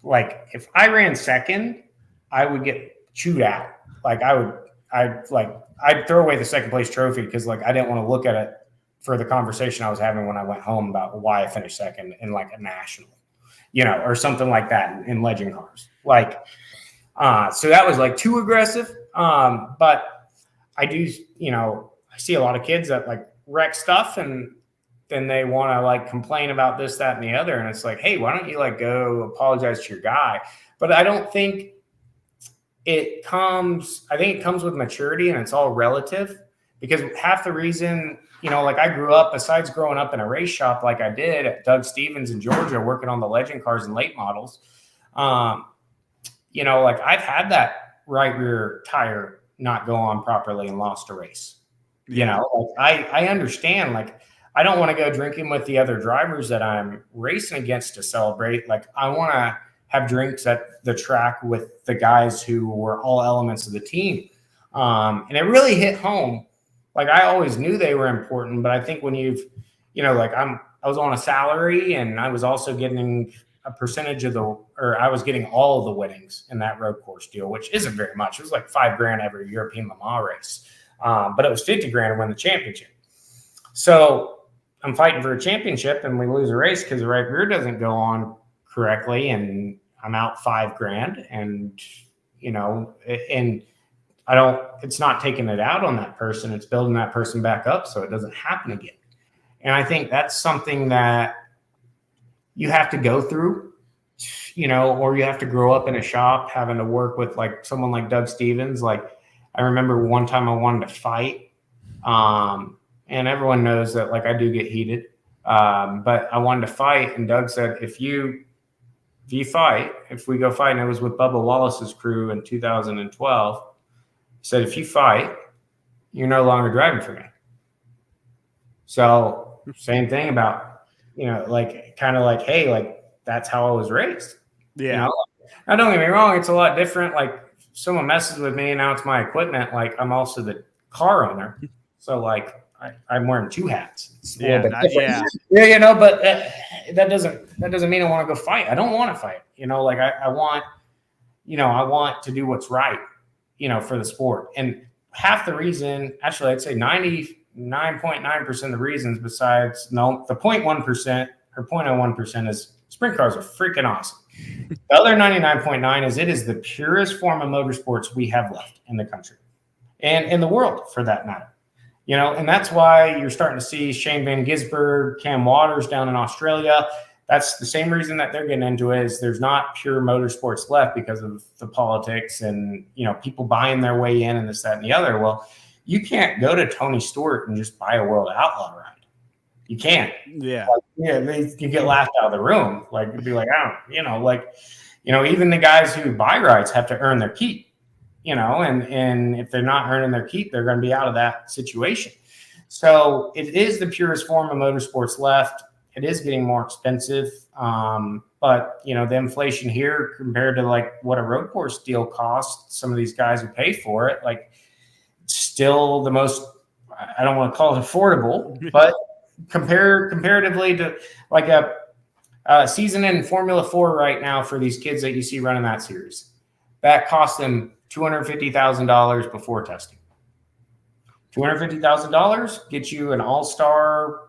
if I ran second, I would get chewed out. Like I'd throw away the second place trophy because like I didn't want to look at it for the conversation I was having when I went home about why I finished second in like a national, or something like that in legend cars. Like, so that was like too aggressive. But I do, I see a lot of kids that like wreck stuff and then they want to like complain about this, that, and the other. And it's like, hey, why don't you like go apologize to your guy? But I don't think it comes with maturity, and it's all relative, because half the reason, like I grew up, besides growing up in a race shop like I did at Doug Stevens in Georgia, working on the legend cars and late models, like I've had that right rear tire not go on properly and lost a race. I understand, like, I don't want to go drinking with the other drivers that I'm racing against to celebrate. Like, I want to have drinks at the track with the guys who were all elements of the team. And it really hit home. Like, I always knew they were important, but I think when I was on a salary, and I was also getting a percentage I was getting all of the winnings in that road course deal, which isn't very much. It was like $5,000 every European Le Mans race. But it was $50,000 to win the championship. So I'm fighting for a championship, and we lose a race because the right rear doesn't go on correctly, and I'm out $5,000, and it's not taking it out on that person. It's building that person back up so it doesn't happen again. And I think that's something that you have to go through, or you have to grow up in a shop having to work with like someone like Doug Stevens. Like, I remember one time I wanted to fight, and everyone knows that like I do get heated, but I wanted to fight, and Doug said, if we go fight, and it was with Bubba Wallace's crew in 2012, he said, if you fight, you're no longer driving for me. So same thing about, like kind of like, hey, like that's how I was raised. Yeah. Now don't get me wrong, it's a lot different. Like, if someone messes with me and now it's my equipment, like I'm also the car owner. So like I'm wearing two hats. It's a little bit different. Yeah, but that doesn't mean I want to go fight. I don't want to fight. Like I want to do what's right, for the sport. And half the reason, actually, I'd say 99.9% of the reasons, besides the 0.1% or 0.01%, is sprint cars are freaking awesome. The other 99.9 is it is the purest form of motorsports we have left in the country and in the world, for that matter. And that's why you're starting to see Shane Van Gisbergen, Cam Waters down in Australia. That's the same reason that they're getting into it, is there's not pure motorsports left because of the politics and, people buying their way in and this, that, and the other. Well, you can't go to Tony Stewart and just buy a World Outlaw ride. You can't. Yeah. You get laughed out of the room. Like, it'd be like, even the guys who buy rides have to earn their keep. And if they're not earning their keep, they're going to be out of that situation. So it is the purest form of motorsports left. It is getting more expensive. But the inflation here compared to like what a road course deal costs, some of these guys who pay for it, like still the most, I don't want to call it affordable, but comparatively to like a season in Formula 4 right now for these kids that you see running that series, that costs them $250,000 before testing. $250,000 gets you an all-star,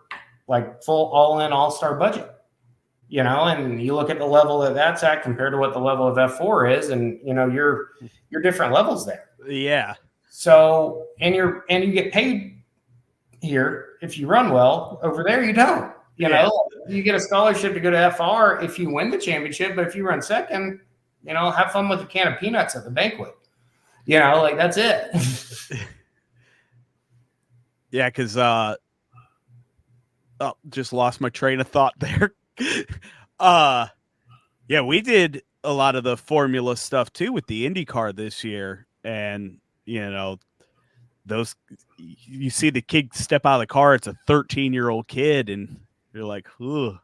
like full all-in all-star budget, and you look at the level that that's at compared to what the level of F4 is, and you're different levels there. Yeah. So, and you get paid here if you run well. Over there you don't. You get a scholarship to go to FR if you win the championship, but if you run second, have fun with a can of peanuts at the banquet. Like that's it. Yeah, because Oh, just lost my train of thought there. Yeah, we did a lot of the formula stuff too with the IndyCar this year. And, those, you see the kid step out of the car, it's a 13-year-old kid, and you're like, ugh,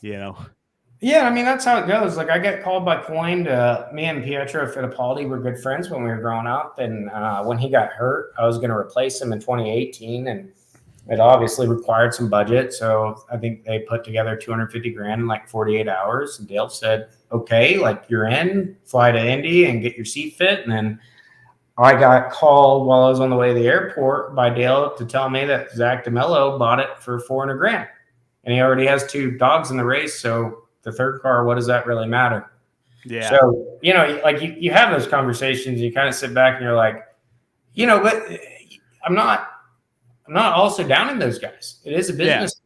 Yeah, I mean, that's how it goes. Like, I get called by Coin to me and Pietro Fittipaldi were good friends when we were growing up. And when he got hurt, I was going to replace him in 2018. And it obviously required some budget. So I think they put together 250 grand in like 48 hours. And Dale said, okay, like you're in, fly to Indy and get your seat fit. And then I got called while I was on the way to the airport by Dale to tell me that Zach DeMello bought it for 400 grand. And he already has 2 dogs in the race. So the third car, what does that really matter? Yeah. So, like you have those conversations, you kind of sit back and you're like, but I'm not also down in those guys. It is a business.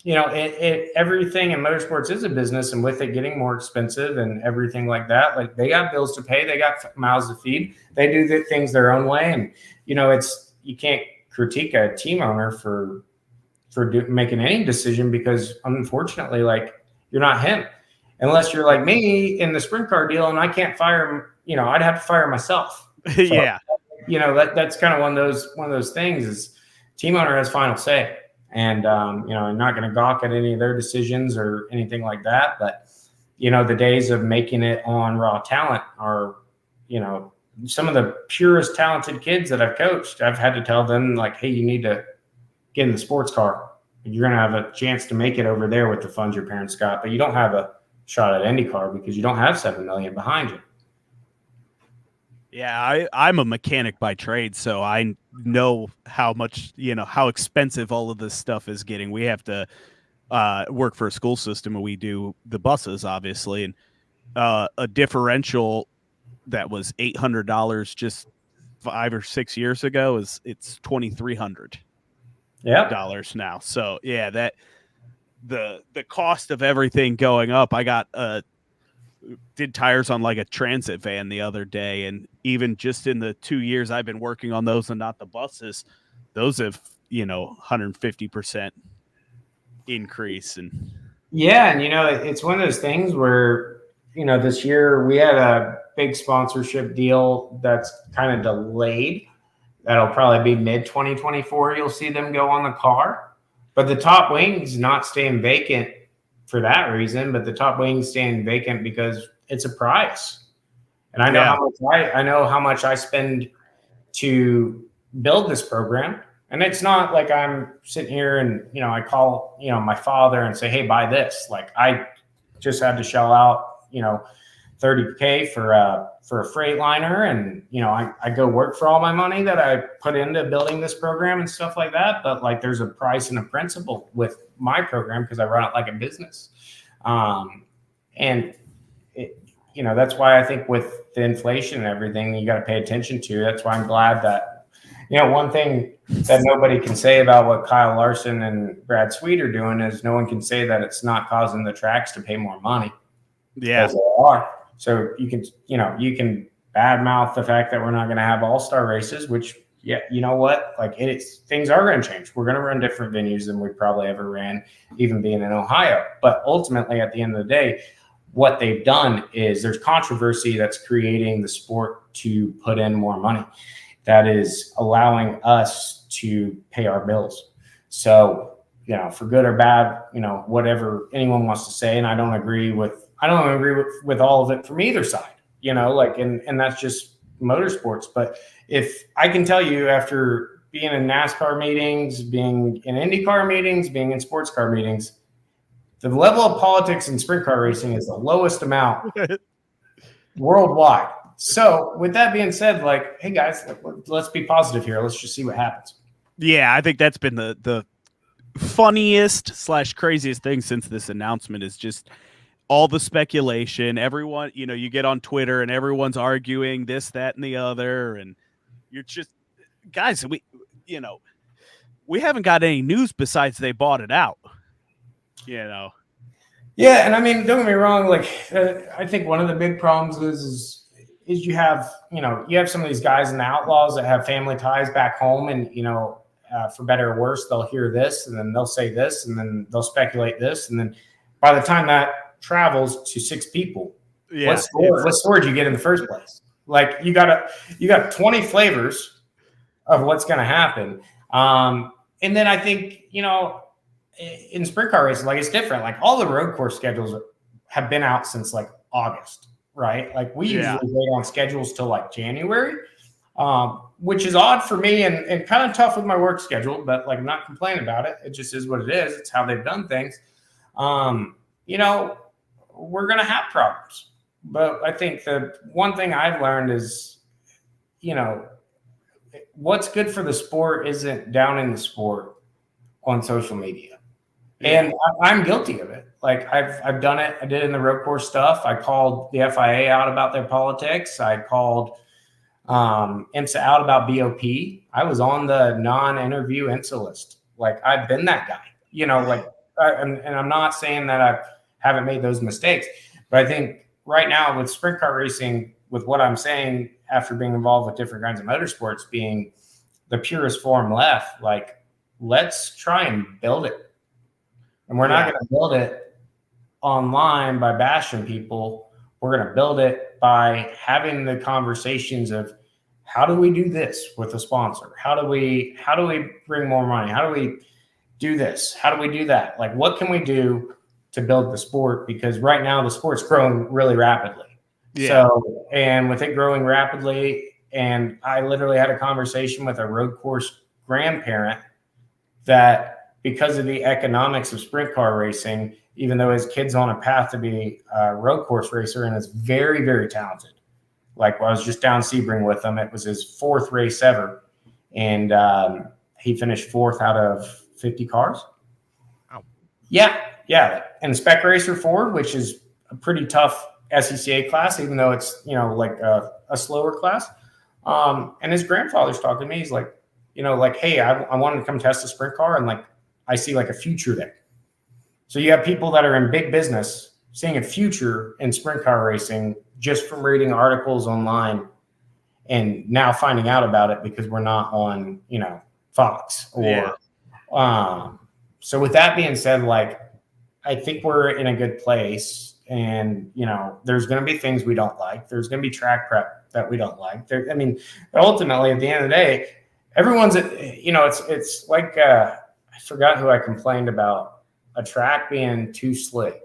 Yeah. Everything in motorsports is a business, and with it getting more expensive and everything like that, like they got bills to pay, they got mouths to feed, they do the things their own way. And, you can't critique a team owner for making any decision, because unfortunately, like, you're not him, unless you're like me in the sprint car deal and I can't fire him. I'd have to fire myself. So, yeah. That's kind of one of those things is team owner has final say, and I'm not going to gawk at any of their decisions or anything like that. But the days of making it on raw talent are, some of the purest talented kids that I've coached, I've had to tell them like, hey, you need to get in the sports car. You're going to have a chance to make it over there with the funds your parents got, but you don't have a shot at IndyCar because you don't have $7 million behind you. Yeah, I'm a mechanic by trade, so I know how much, how expensive all of this stuff is getting. We have to work for a school system, and we do the buses, obviously, and a differential that was $800 just 5 or 6 years ago it's $2,300. Dollars now. So yeah, that the cost of everything going up. I got did tires on like a transit van the other day, and even just in the 2 years I've been working on those and not the buses, those have 150% increase. And yeah, and it's one of those things where this year we had a big sponsorship deal that's kind of delayed. That'll probably be mid-2024. You'll see them go on the car. But the top wing's not staying vacant for that reason. But the top wing's staying vacant because it's a price. And I know how much I spend to build this program. And it's not like I'm sitting here and, I call, my father and say, hey, buy this. Like, I just had to shell out, $30K for a Freightliner, and I go work for all my money that I put into building this program and stuff like that. But like, there's a price and a principle with my program because I run it like a business, and that's why I think with the inflation and everything, you got to pay attention to. That's why I'm glad that one thing that nobody can say about what Kyle Larson and Brad Sweet are doing is no one can say that it's not causing the tracks to pay more money. Yeah, they are. So you can badmouth the fact that we're not going to have all-star races, which, yeah, you know what? Like, things are going to change. We're going to run different venues than we probably ever ran, even being in Ohio. But ultimately, at the end of the day, what they've done is there's controversy that's creating the sport to put in more money. That is allowing us to pay our bills. So, for good or bad, whatever anyone wants to say, and I don't agree with all of it from either side, and that's just motorsports. But if I can tell you, after being in NASCAR meetings, being in IndyCar meetings, being in sports car meetings, the level of politics in sprint car racing is the lowest amount worldwide. So with that being said, like, hey guys, let's be positive here. Let's just see what happens. Yeah, I think that's been the funniest / craziest thing since this announcement is just all the speculation. Everyone, you get on Twitter and everyone's arguing this, that, and the other. And you're just, guys, we haven't got any news besides they bought it out, Yeah. And I mean, don't get me wrong. Like, I think one of the big problems is you have some of these guys and the outlaws that have family ties back home. And, for better or worse, they'll hear this and then they'll say this and then they'll speculate this. And then by the time that travels to 6 people, what score did you get in the first place? Like you got 20 flavors of what's going to happen. And then I think, in sprint car racing, like it's different. Like all the road course schedules have been out since like August, right? Like we usually wait on schedules till like January, which is odd for me and kind of tough with my work schedule, but like I'm not complaining about it. It just is what it is. It's how they've done things. We're going to have problems. But I think the one thing I've learned is, what's good for the sport isn't down in the sport on social media. Yeah. And I'm guilty of it. Like I've done it. I did it in the road course stuff. I called the FIA out about their politics. I called IMSA out about BOP. I was on the non-interview IMSA list. Like I've been that guy, and I'm not saying that I haven't made those mistakes, but I think right now with sprint car racing, with what I'm saying after being involved with different kinds of motorsports being the purest form left, like let's try and build it. And we're not going to build it online by bashing people. We're going to build it by having the conversations of how do we do this with a sponsor? How do we bring more money? How do we do this? How do we do that? Like what can we do to build the sport? Because right now the sport's growing really rapidly. Yeah. So, and with it growing rapidly, and I literally had a conversation with a road course grandparent that because of the economics of sprint car racing, even though his kid's on a path to be a road course racer and is very, very talented. Like I was just down Sebring with him. It was his 4th race ever. And he finished 4th out of 50 cars. Wow. Yeah. And spec racer Ford, which is a pretty tough SECA class, even though it's, like a slower class. And his grandfather's talking to me. He's like, hey, I wanted to come test a sprint car. And like, I see like a future there. So you have people that are in big business seeing a future in sprint car racing just from reading articles online and now finding out about it because we're not on, Fox or, so with that being said, like, I think we're in a good place and, there's going to be things we don't like. There's going to be track prep that we don't like. Ultimately at the end of the day, everyone's, it's like, I forgot who I complained about a track being too slick.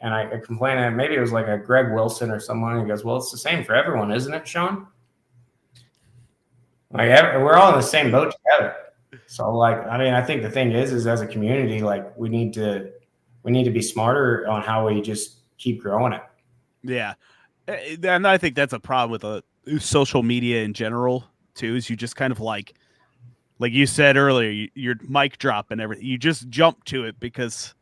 And I complained, and maybe it was like a Greg Wilson or someone. He goes, well, it's the same for everyone, isn't it, Sean? Like we're all in the same boat together. So like, I think the thing is as a community, like we need to be smarter on how we just keep growing it. Yeah. And I think that's a problem with social media in general too, is you just kind of like you said earlier, your mic drop and everything, you just jump to it because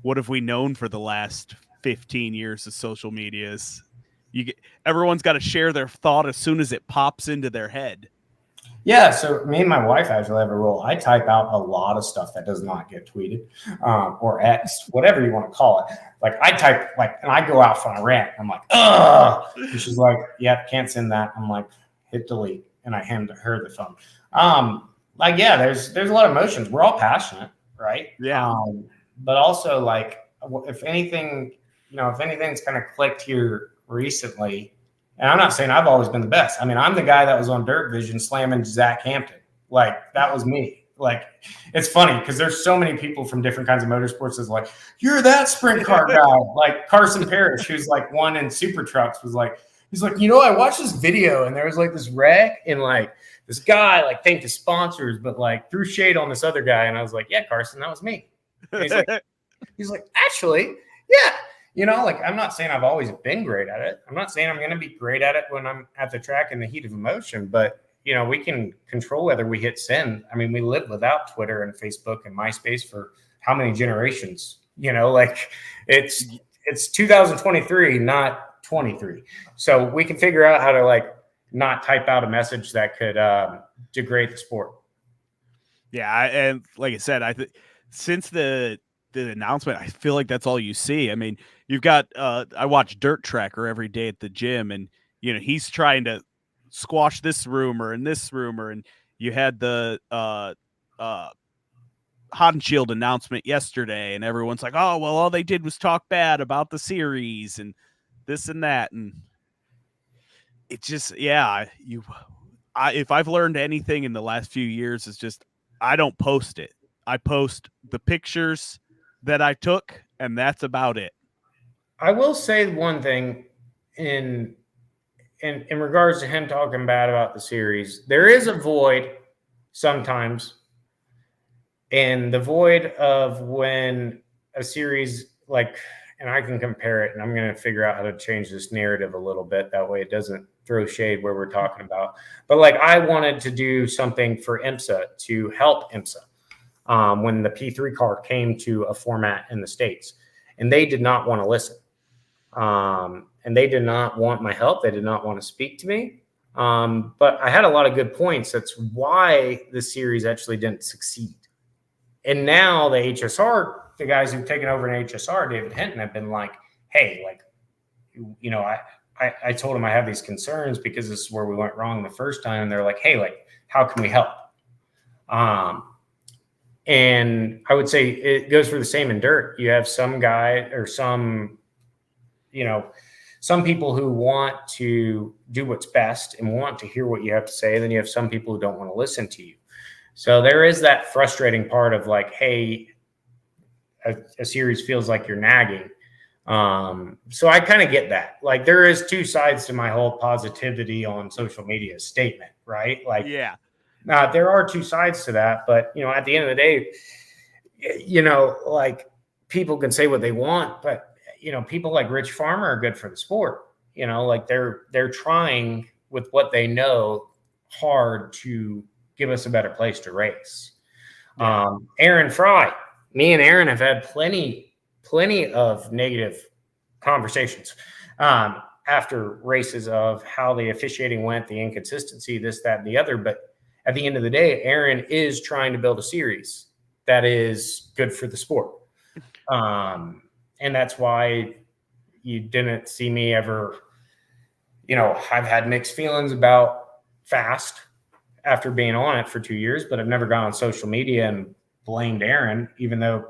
what have we known for the last 15 years of social media is everyone's got to share their thought as soon as it pops into their head. Yeah, so me and my wife actually have a rule. I type out a lot of stuff that does not get tweeted or X, whatever you want to call it. Like I type and I go off on a rant. I'm like, ugh. And she's like, yeah, can't send that. I'm like, hit delete. And I hand her the phone. There's a lot of emotions. We're all passionate, right? Yeah. But also like, if anything, if anything's kind of clicked here recently, and I'm not saying I've always been the best. I'm the guy that was on Dirt Vision slamming Zach Hampton. Like that was me. Like it's funny because there's so many people from different kinds of motorsports that's like, you're that sprint car guy. Like Carson Parrish, who's like one in super trucks, was like, he's like, I watched this video and there was like this wreck and like this guy like thanked his sponsors, but like threw shade on this other guy. And I was like, yeah, Carson, that was me. And he's like, actually, yeah. I'm not saying I've always been great at it. I'm not saying I'm going to be great at it when I'm at the track in the heat of emotion, but we can control whether we hit send. We lived without Twitter and Facebook and MySpace for how many generations, it's 2023, not 23. So we can figure out how to not type out a message that could degrade the sport. Yeah. And like I said, since the announcement, I feel like that's all you see. You've got I watch Dirt Tracker every day at the gym, and he's trying to squash this rumor and this rumor, and you had the Hot and Shield announcement yesterday, and everyone's like, oh, well, all they did was talk bad about the series and this and that. And it just, if I've learned anything in the last few years, it's just, I don't post it. I post the pictures that I took, and that's about it. I will say one thing in regards to him talking bad about the series. There is a void sometimes, and the void of when a series and I can compare it, and I'm going to figure out how to change this narrative a little bit. That way it doesn't throw shade where we're talking about. But I wanted to do something for IMSA to help IMSA when the P3 car came to a format in the States, and they did not want to listen. And they did not want my help. They did not want to speak to me. But I had a lot of good points. That's why the series actually didn't succeed. And now the HSR, the guys who've taken over an HSR, David Hinton, have been like, hey, I told him I have these concerns because this is where we went wrong the first time. And they're like, hey, how can we help? And I would say it goes for the same in dirt. You have some guy or some people who want to do what's best and want to hear what you have to say. And then you have some people who don't want to listen to you. So there is that frustrating part of hey, a series feels like you're nagging. So I kind of get that. There is two sides to my whole positivity on social media statement, right? There are two sides to that, but at the end of the day, people can say what they want, but people like Rich Farmer are good for the sport. They're trying with what they know hard to give us a better place to race. Aaron Fry, me and Aaron have had plenty of negative conversations after races of how the officiating went, the inconsistency, this, that, and the other. But at the end of the day, Aaron is trying to build a series that is good for the sport. And that's why you didn't see me ever, I've had mixed feelings about Fast after being on it for 2 years, but I've never gone on social media and blamed Aaron, even though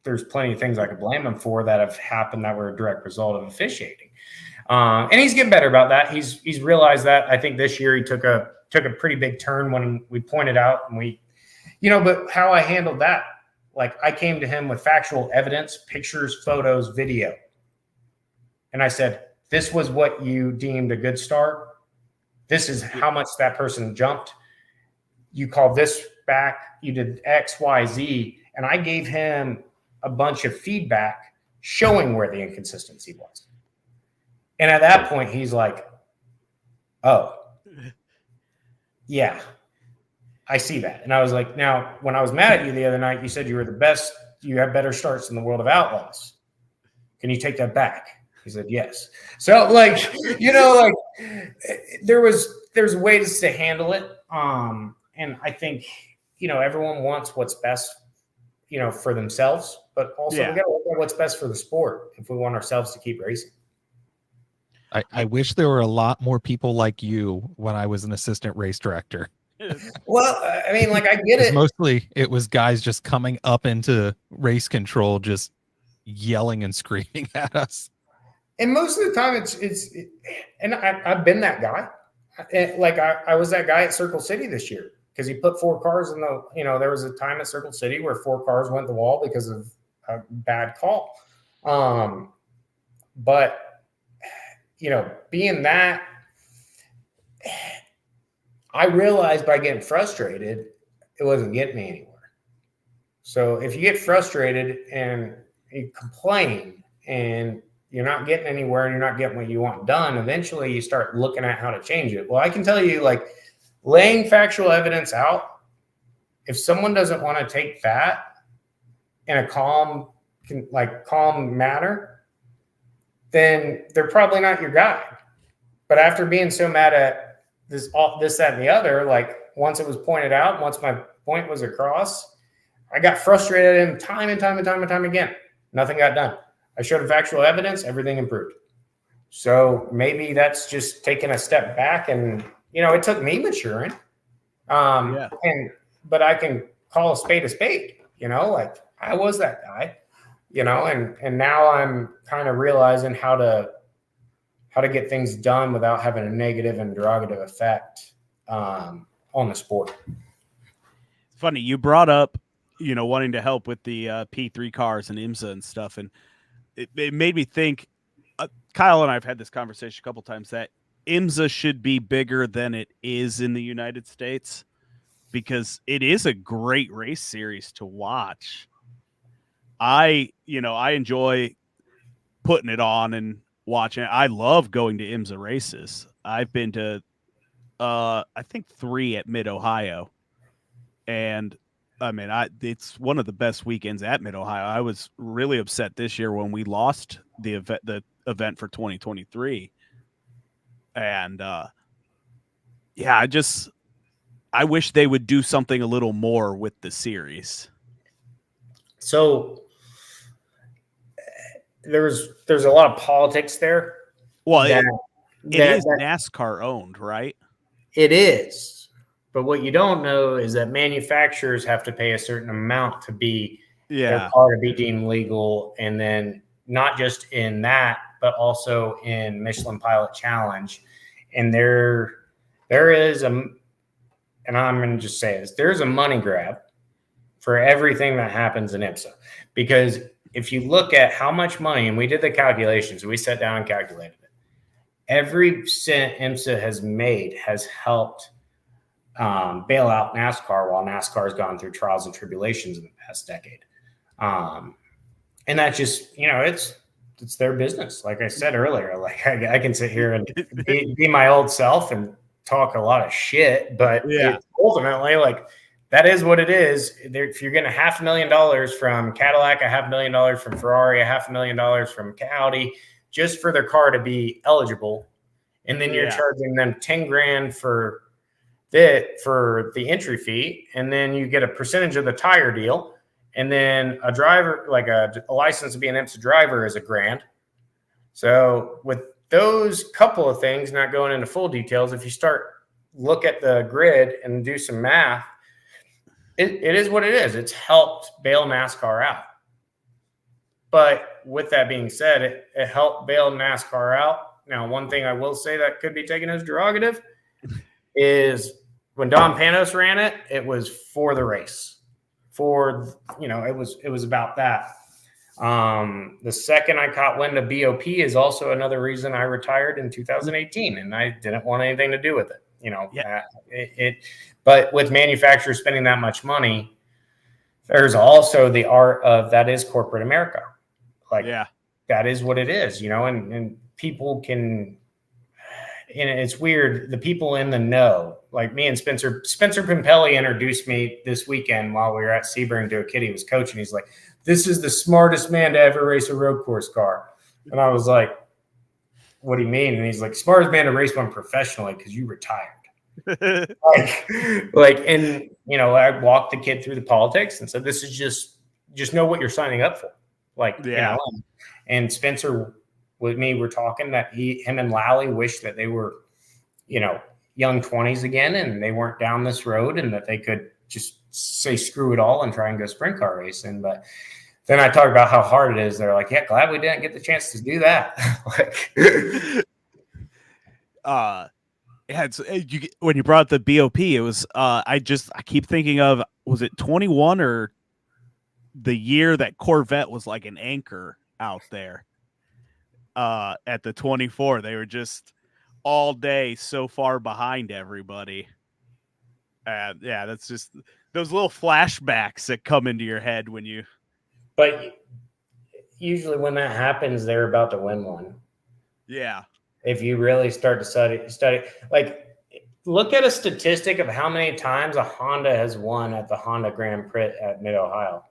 there's plenty of things I could blame him for that have happened that were a direct result of officiating. And he's getting better about that. He's realized that. I think this year he took a pretty big turn when we pointed out and but how I handled that, I came to him with factual evidence, pictures, photos, video. And I said, this was what you deemed a good start. This is how much that person jumped. You called this back. You did X, Y, Z. And I gave him a bunch of feedback showing where the inconsistency was. And at that point, he's like, oh, yeah, I see that. And I was like, now, when I was mad at you the other night, you said you were the best. You have better starts in the world of outlaws. Can you take that back? He said, yes. So there's ways to handle it. And I think, everyone wants what's best, for themselves, but also we got to look at what's best for the sport if we want ourselves to keep racing. I wish there were a lot more people like you when I was an assistant race director. Well, I get it. Mostly it was guys just coming up into race control, just yelling and screaming at us. And most of the time and I've been that guy. I was that guy at Circle City this year because he put 4 cars in there was a time at Circle City where 4 cars went the wall because of a bad call. But being that, I realized by getting frustrated, it wasn't getting me anywhere. So if you get frustrated and you complain and you're not getting anywhere and you're not getting what you want done, eventually you start looking at how to change it. Well, I can tell you, laying factual evidence out, if someone doesn't want to take that in a calm manner, then they're probably not your guy. But after being so mad at this, that, and the other, once it was pointed out, once my point was across, I got frustrated at him time and time again. Nothing got done. I showed him factual evidence, everything improved. So maybe that's just taking a step back. And, it took me maturing. But I can call a spade, you know, like I was that guy, you know, and now I'm kind of realizing how to get things done without having a negative and derogative effect on the sport. It's funny. You brought up, you know, wanting to help with the P3 cars and IMSA and stuff. And it made me think, Kyle and I have had this conversation a couple times, that IMSA should be bigger than it is in the United States, because it is a great race series to watch. I enjoy putting it on and watching it. I love going to IMSA races. I've been to, I think 3 at Mid-Ohio. And I mean, it's one of the best weekends at Mid-Ohio. I was really upset this year when we lost the event for 2023. And I wish they would do something a little more with the series. So there's a lot of politics there. Well, it is NASCAR owned, right? It is. But what you don't know is that manufacturers have to pay a certain amount to be their car to be deemed legal. And then not just in that, but also in Michelin Pilot Challenge. And there is and I'm going to just say this, there's a money grab for everything that happens in IMSA. Because if you look at how much money, and we did the calculations, we sat down and calculated it, every cent IMSA has made has helped bail out NASCAR while NASCAR has gone through trials and tribulations in the past decade. And that's just, you know, it's their business. Like I said earlier, like I can sit here and be my old self and talk a lot of shit, but ultimately, like, that is what it is. If you're getting $500,000 from Cadillac, $500,000 from Ferrari, $500,000 from Audi, just for their car to be eligible, and then you're charging them $10,000 for the entry fee, and then you get a percentage of the tire deal, and then a driver, like a license to be an IMSA driver, is $1,000. So with those couple of things, not going into full details, if you look at the grid and do some math, it is what it is. It's helped bail NASCAR out. But with that being said, it helped bail NASCAR out. Now, one thing I will say that could be taken as derogative is when Don Panos ran it, it was for the race. It was about that. The second I caught wind of BOP is also another reason I retired in 2018, and I didn't want anything to do with it. You know, but with manufacturers spending that much money, there's also the art of that is corporate America. Like, that is what it is, you know, and people can, and it's weird. The people in the know, like me and Spencer Pimpelli introduced me this weekend while we were at Sebring to a kid he was coaching. He's like, "This is the smartest man to ever race a road course car." And I was like, "What do you mean?" And he's like, "Smartest man to race one professionally because you retired." And you know, I walked the kid through the politics and said, "This is just know what you're signing up for." You know, and Spencer with me were talking that him and Lally wish that they were, you know, young 20s again, and they weren't down this road, and that they could just say screw it all and try and go sprint car racing. But then I talk about how hard it is. They're like, "Yeah, glad we didn't get the chance to do that." When you brought up the BOP, it was I keep thinking of, was it 21 or the year that Corvette was like an anchor out there at the 24? They were just all day so far behind everybody. And that's just those little flashbacks that come into your head when you. But usually when that happens, they're about to win one. Yeah. If you really start to study, like, look at a statistic of how many times a Honda has won at the Honda Grand Prix at Mid-Ohio.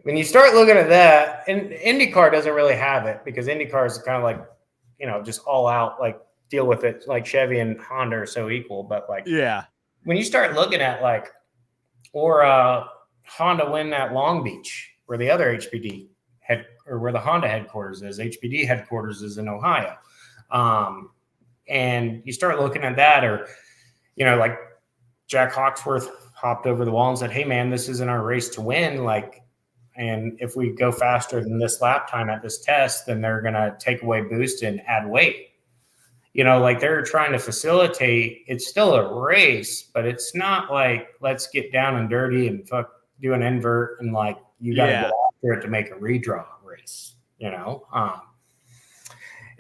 When you start looking at that, and IndyCar doesn't really have it, because IndyCar is kind of like, you know, just all out, like, deal with it. Like Chevy and Honda are so equal, but like, when you start looking at like, or Honda win at Long Beach, where the other HPD or where the Honda headquarters is, HPD headquarters is in Ohio. And you start looking at that, or like Jack Hawksworth hopped over the wall and said, "Hey man, this isn't our race to win. Like, and if we go faster than this lap time at this test, then they're going to take away boost and add weight." Like they're trying to facilitate. It's still a race, but it's not like, let's get down and dirty and do an invert. And like, you got to get after it to make a redraw race,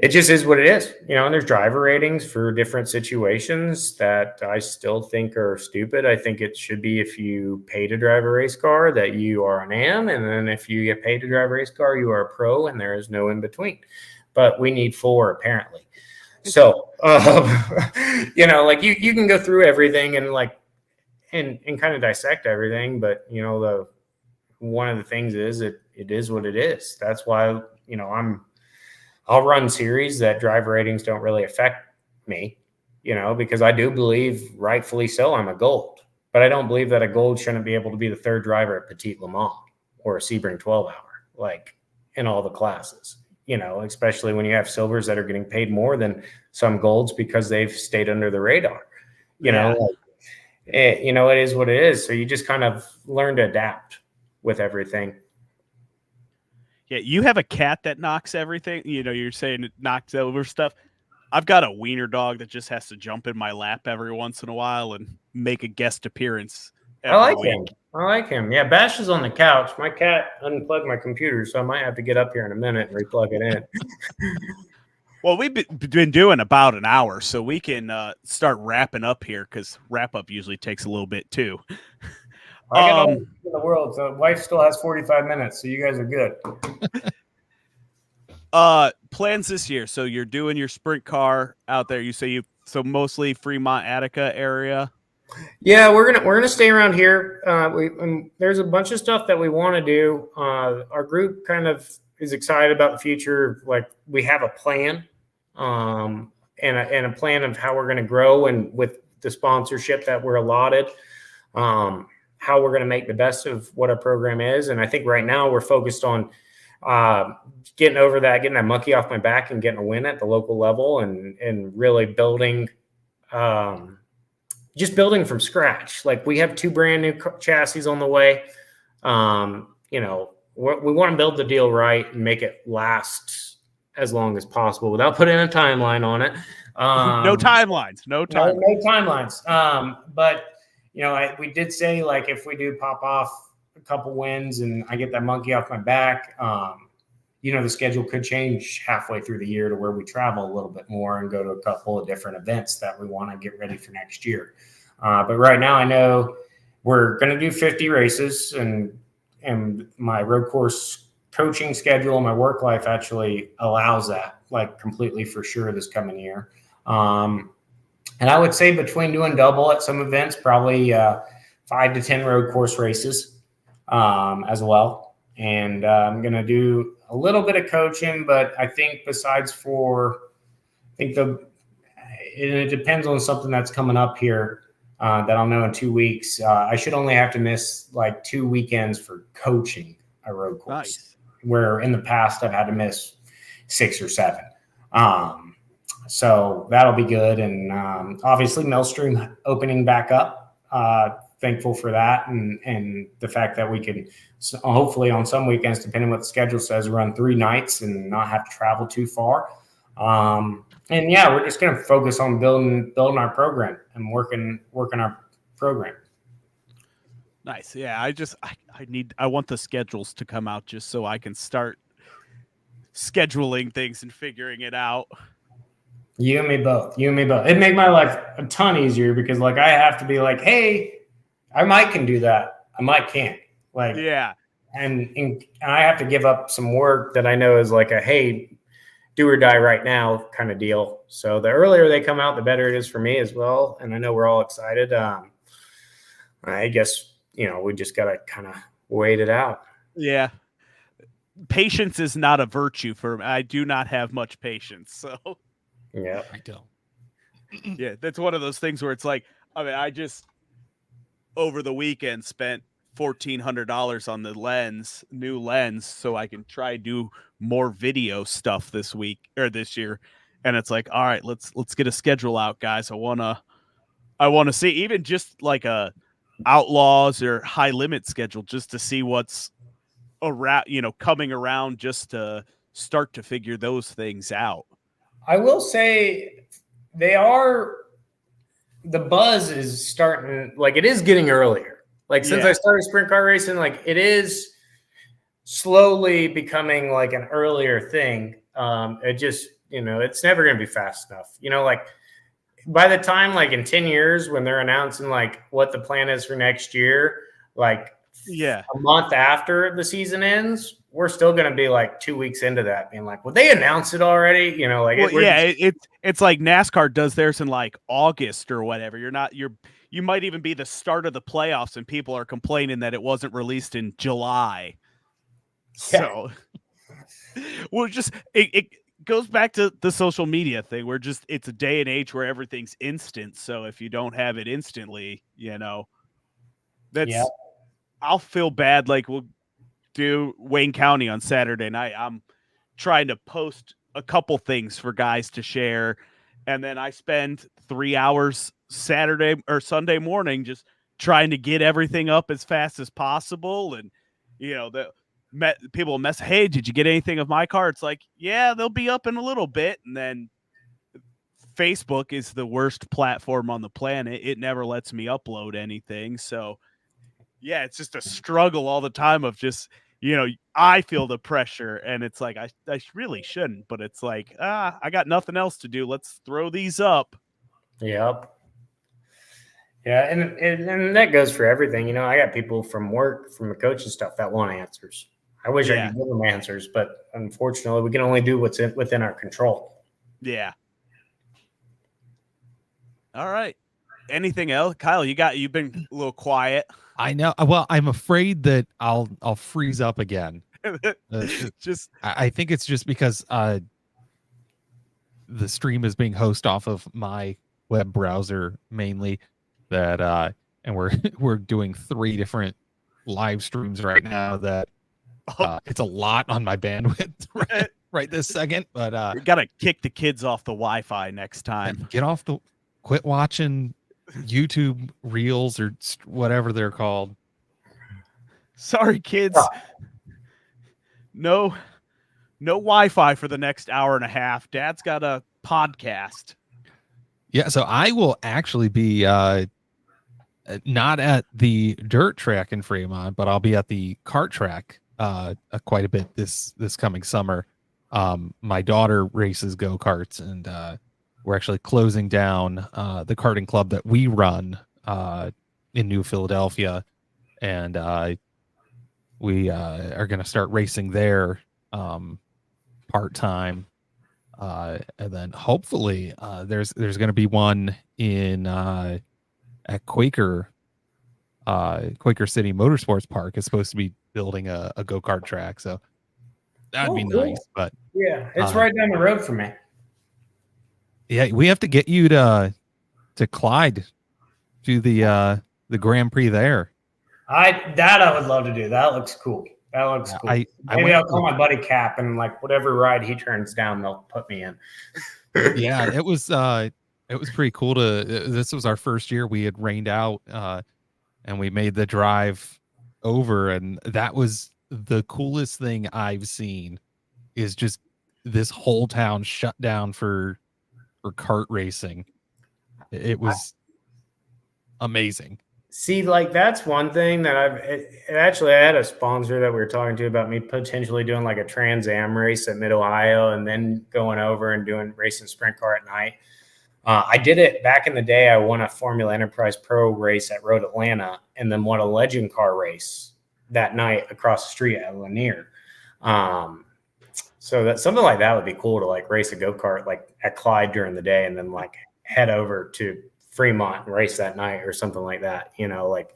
it just is what it is, and there's driver ratings for different situations that I still think are stupid. I think it should be, if you pay to drive a race car, that you are an AM, and then if you get paid to drive a race car, you are a pro, and there is no in between. But we need 4 apparently. So, like you can go through everything and and kind of dissect everything, but one of the things is it is what it is. That's why, I'll run series that driver ratings don't really affect me, because I do believe, rightfully so, I'm a gold, but I don't believe that a gold shouldn't be able to be the 3rd driver at Petit Le Mans or a Sebring 12-hour, like in all the classes, especially when you have silvers that are getting paid more than some golds because they've stayed under the radar, it is what it is. So you just kind of learn to adapt with everything. Yeah, you have a cat that knocks everything. You're saying it knocks over stuff. I've got a wiener dog that just has to jump in my lap every once in a while and make a guest appearance. I like him. Yeah, Bash is on the couch. My cat unplugged my computer, so I might have to get up here in a minute and replug it in. Well, we've been doing about an hour, so we can start wrapping up here, because wrap up usually takes a little bit too. I got all in the world, so wife still has 45 minutes, so you guys are good. Plans this year. So you're doing your sprint car out there. You say so mostly Fremont, Attica area. Yeah, we're gonna stay around here. There's a bunch of stuff that we want to do. Our group kind of is excited about the future. Like, we have a plan, and a plan of how we're going to grow, and with the sponsorship that we're allotted, how we're going to make the best of what our program is. And I think right now we're focused on getting that monkey off my back and getting a win at the local level, and really building, just building from scratch. Like, we have 2 brand new chassis on the way. We want to build the deal right and make it last as long as possible without putting a timeline on it. No timelines. No timelines. But we did say, like, if we do pop off a couple wins and I get that monkey off my back, the schedule could change halfway through the year to where we travel a little bit more and go to a couple of different events that we want to get ready for next year. But right now I know we're going to do 50 races, and my road course coaching schedule and my work life actually allows that, like, completely for sure this coming year. And I would say between doing double at some events, probably 5 to 10 road course races as well. And I'm going to do a little bit of coaching, but I think it depends on something that's coming up here that I'll know in 2 weeks. I should only have to miss like 2 weekends for coaching a road course, Nice. Where in the past I've had to miss 6 or 7. So that'll be good. And obviously Millstream opening back up. Thankful for that. And the fact that we can hopefully on some weekends, depending on what the schedule says, run 3 nights and not have to travel too far. And yeah, we're just going to focus on building our program and working our program. Nice. Yeah. I want the schedules to come out just so I can start scheduling things and figuring it out. You and me both. It'd make my life a ton easier, because like I have to be like, hey, I might can do that. I might can't. Like, yeah. And I have to give up some work that I know is like a, hey, do or die right now kind of deal. So the earlier they come out, the better it is for me as well. And I know we're all excited. I guess, we just got to kind of wait it out. Yeah. Patience is not a virtue for me. I do not have much patience. So yeah, I don't. Yeah, that's one of those things where it's like, I just over the weekend spent $1,400 on the new lens, so I can try do more video stuff this week or this year. And it's like, all right, let's get a schedule out, guys. I want to I want to see, even just like a outlaws or high limit schedule, just to see what's around, coming around, just to start to figure those things out. I will say the buzz is starting, like it is getting earlier. Like since I started sprint car racing, like it is slowly becoming like an earlier thing. It just, it's never going to be fast enough. Like by the time, like in 10 years, when they're announcing like what the plan is for next year, like a month after the season ends, we're still going to be like 2 weeks into that being like, well, they announced it already, it's like NASCAR does theirs in like August or whatever. You might even be the start of the playoffs and people are complaining that it wasn't released in July. So it goes back to the social media thing where it's a day and age where everything's instant. So if you don't have it instantly, I'll feel bad. Like we'll do Wayne County on Saturday night. I'm trying to post a couple things for guys to share. And then I spend 3 hours Saturday or Sunday morning just trying to get everything up as fast as possible. And, people will mess, hey, did you get anything of my car? It's like, yeah, they'll be up in a little bit. And then Facebook is the worst platform on the planet. It never lets me upload anything. So, yeah, it's just a struggle all the time of just, I feel the pressure and it's like, I really shouldn't, but it's like, I got nothing else to do. Let's throw these up. Yep. Yeah. And that goes for everything. I got people from work, from the coaching stuff that want answers. I wish I could give them answers, but unfortunately we can only do what's within our control. Yeah. All right. Anything else? Kyle, you've been a little quiet. I know. Well, I'm afraid that I'll freeze up again. I think it's just because the stream is being hosted off of my web browser mainly. That and we're doing 3 different live streams right now. That it's a lot on my bandwidth right this second. But we gotta kick the kids off the Wi-Fi next time. Quit watching YouTube reels or whatever they're called. Sorry, kids. No Wi-Fi for the next hour and a half. Dad's got a podcast. Yeah, so I will actually be not at the dirt track in Fremont, but I'll be at the kart track quite a bit this coming summer. My daughter races go-karts, and we're actually closing down the karting club that we run in New Philadelphia, and we are going to start racing there part-time. And then hopefully there's going to be one in at Quaker City Motorsports Park is supposed to be building a go-kart track. So that'd be nice. Cool. But yeah, it's right down the road for me. Yeah, we have to get you to Clyde to the Grand Prix there. I would love to do. That looks cool. That looks cool. Maybe I'll call my buddy Cap, and like whatever ride he turns down, they'll put me in. Yeah, it was pretty cool this was our first year. We had rained out and we made the drive over, and that was the coolest thing I've seen, is just this whole town shut down for kart racing. It was amazing. See, like that's one thing that I had a sponsor that we were talking to about me potentially doing like a Trans Am race at Mid Ohio and then going over and doing racing sprint car at night. I did it back in the day. I won a Formula Enterprise Pro race at Road Atlanta and then won a Legend car race that night across the street at Lanier. So that something like that would be cool, to like race a go-kart like at Clyde during the day and then like head over to Fremont and race that night or something like that, like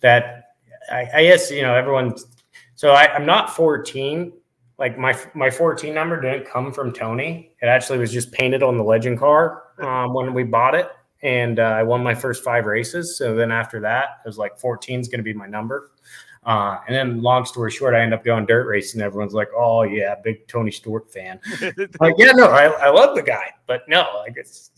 that. I guess, everyone. So I'm not 14. Like my 14 number didn't come from Tony. It actually was just painted on the Legend car when we bought it. And I won my first 5 races. So then after that, it was like 14 is going to be my number. And then long story short, I end up going dirt racing. Everyone's like, oh yeah, big Tony Stewart fan. Like, yeah, no, I love the guy, but no, like it's,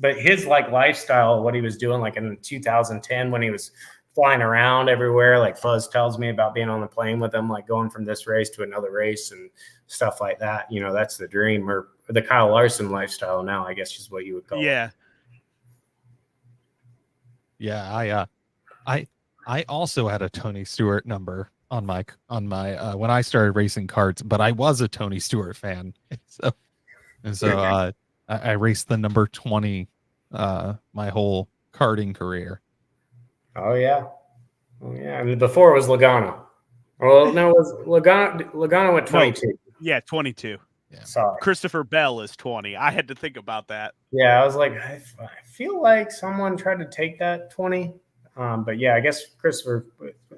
but his like lifestyle, what he was doing like in 2010 when he was flying around everywhere, like Fuzz tells me about being on the plane with him, like going from this race to another race and stuff like that. You know, that's the dream, or the Kyle Larson lifestyle now, I guess is what you would call it. Yeah. I also had a Tony Stewart number on my when I started racing karts, but I was a Tony Stewart fan. So I raced the number 20 my whole karting career. Oh yeah. I mean, before it was Logano. Well, no, it was Logano went 22. No, yeah, 22. Yeah. Sorry. Christopher Bell is 20. I had to think about that. Yeah, I was like, I feel like someone tried to take that 20. But yeah, I guess Christopher,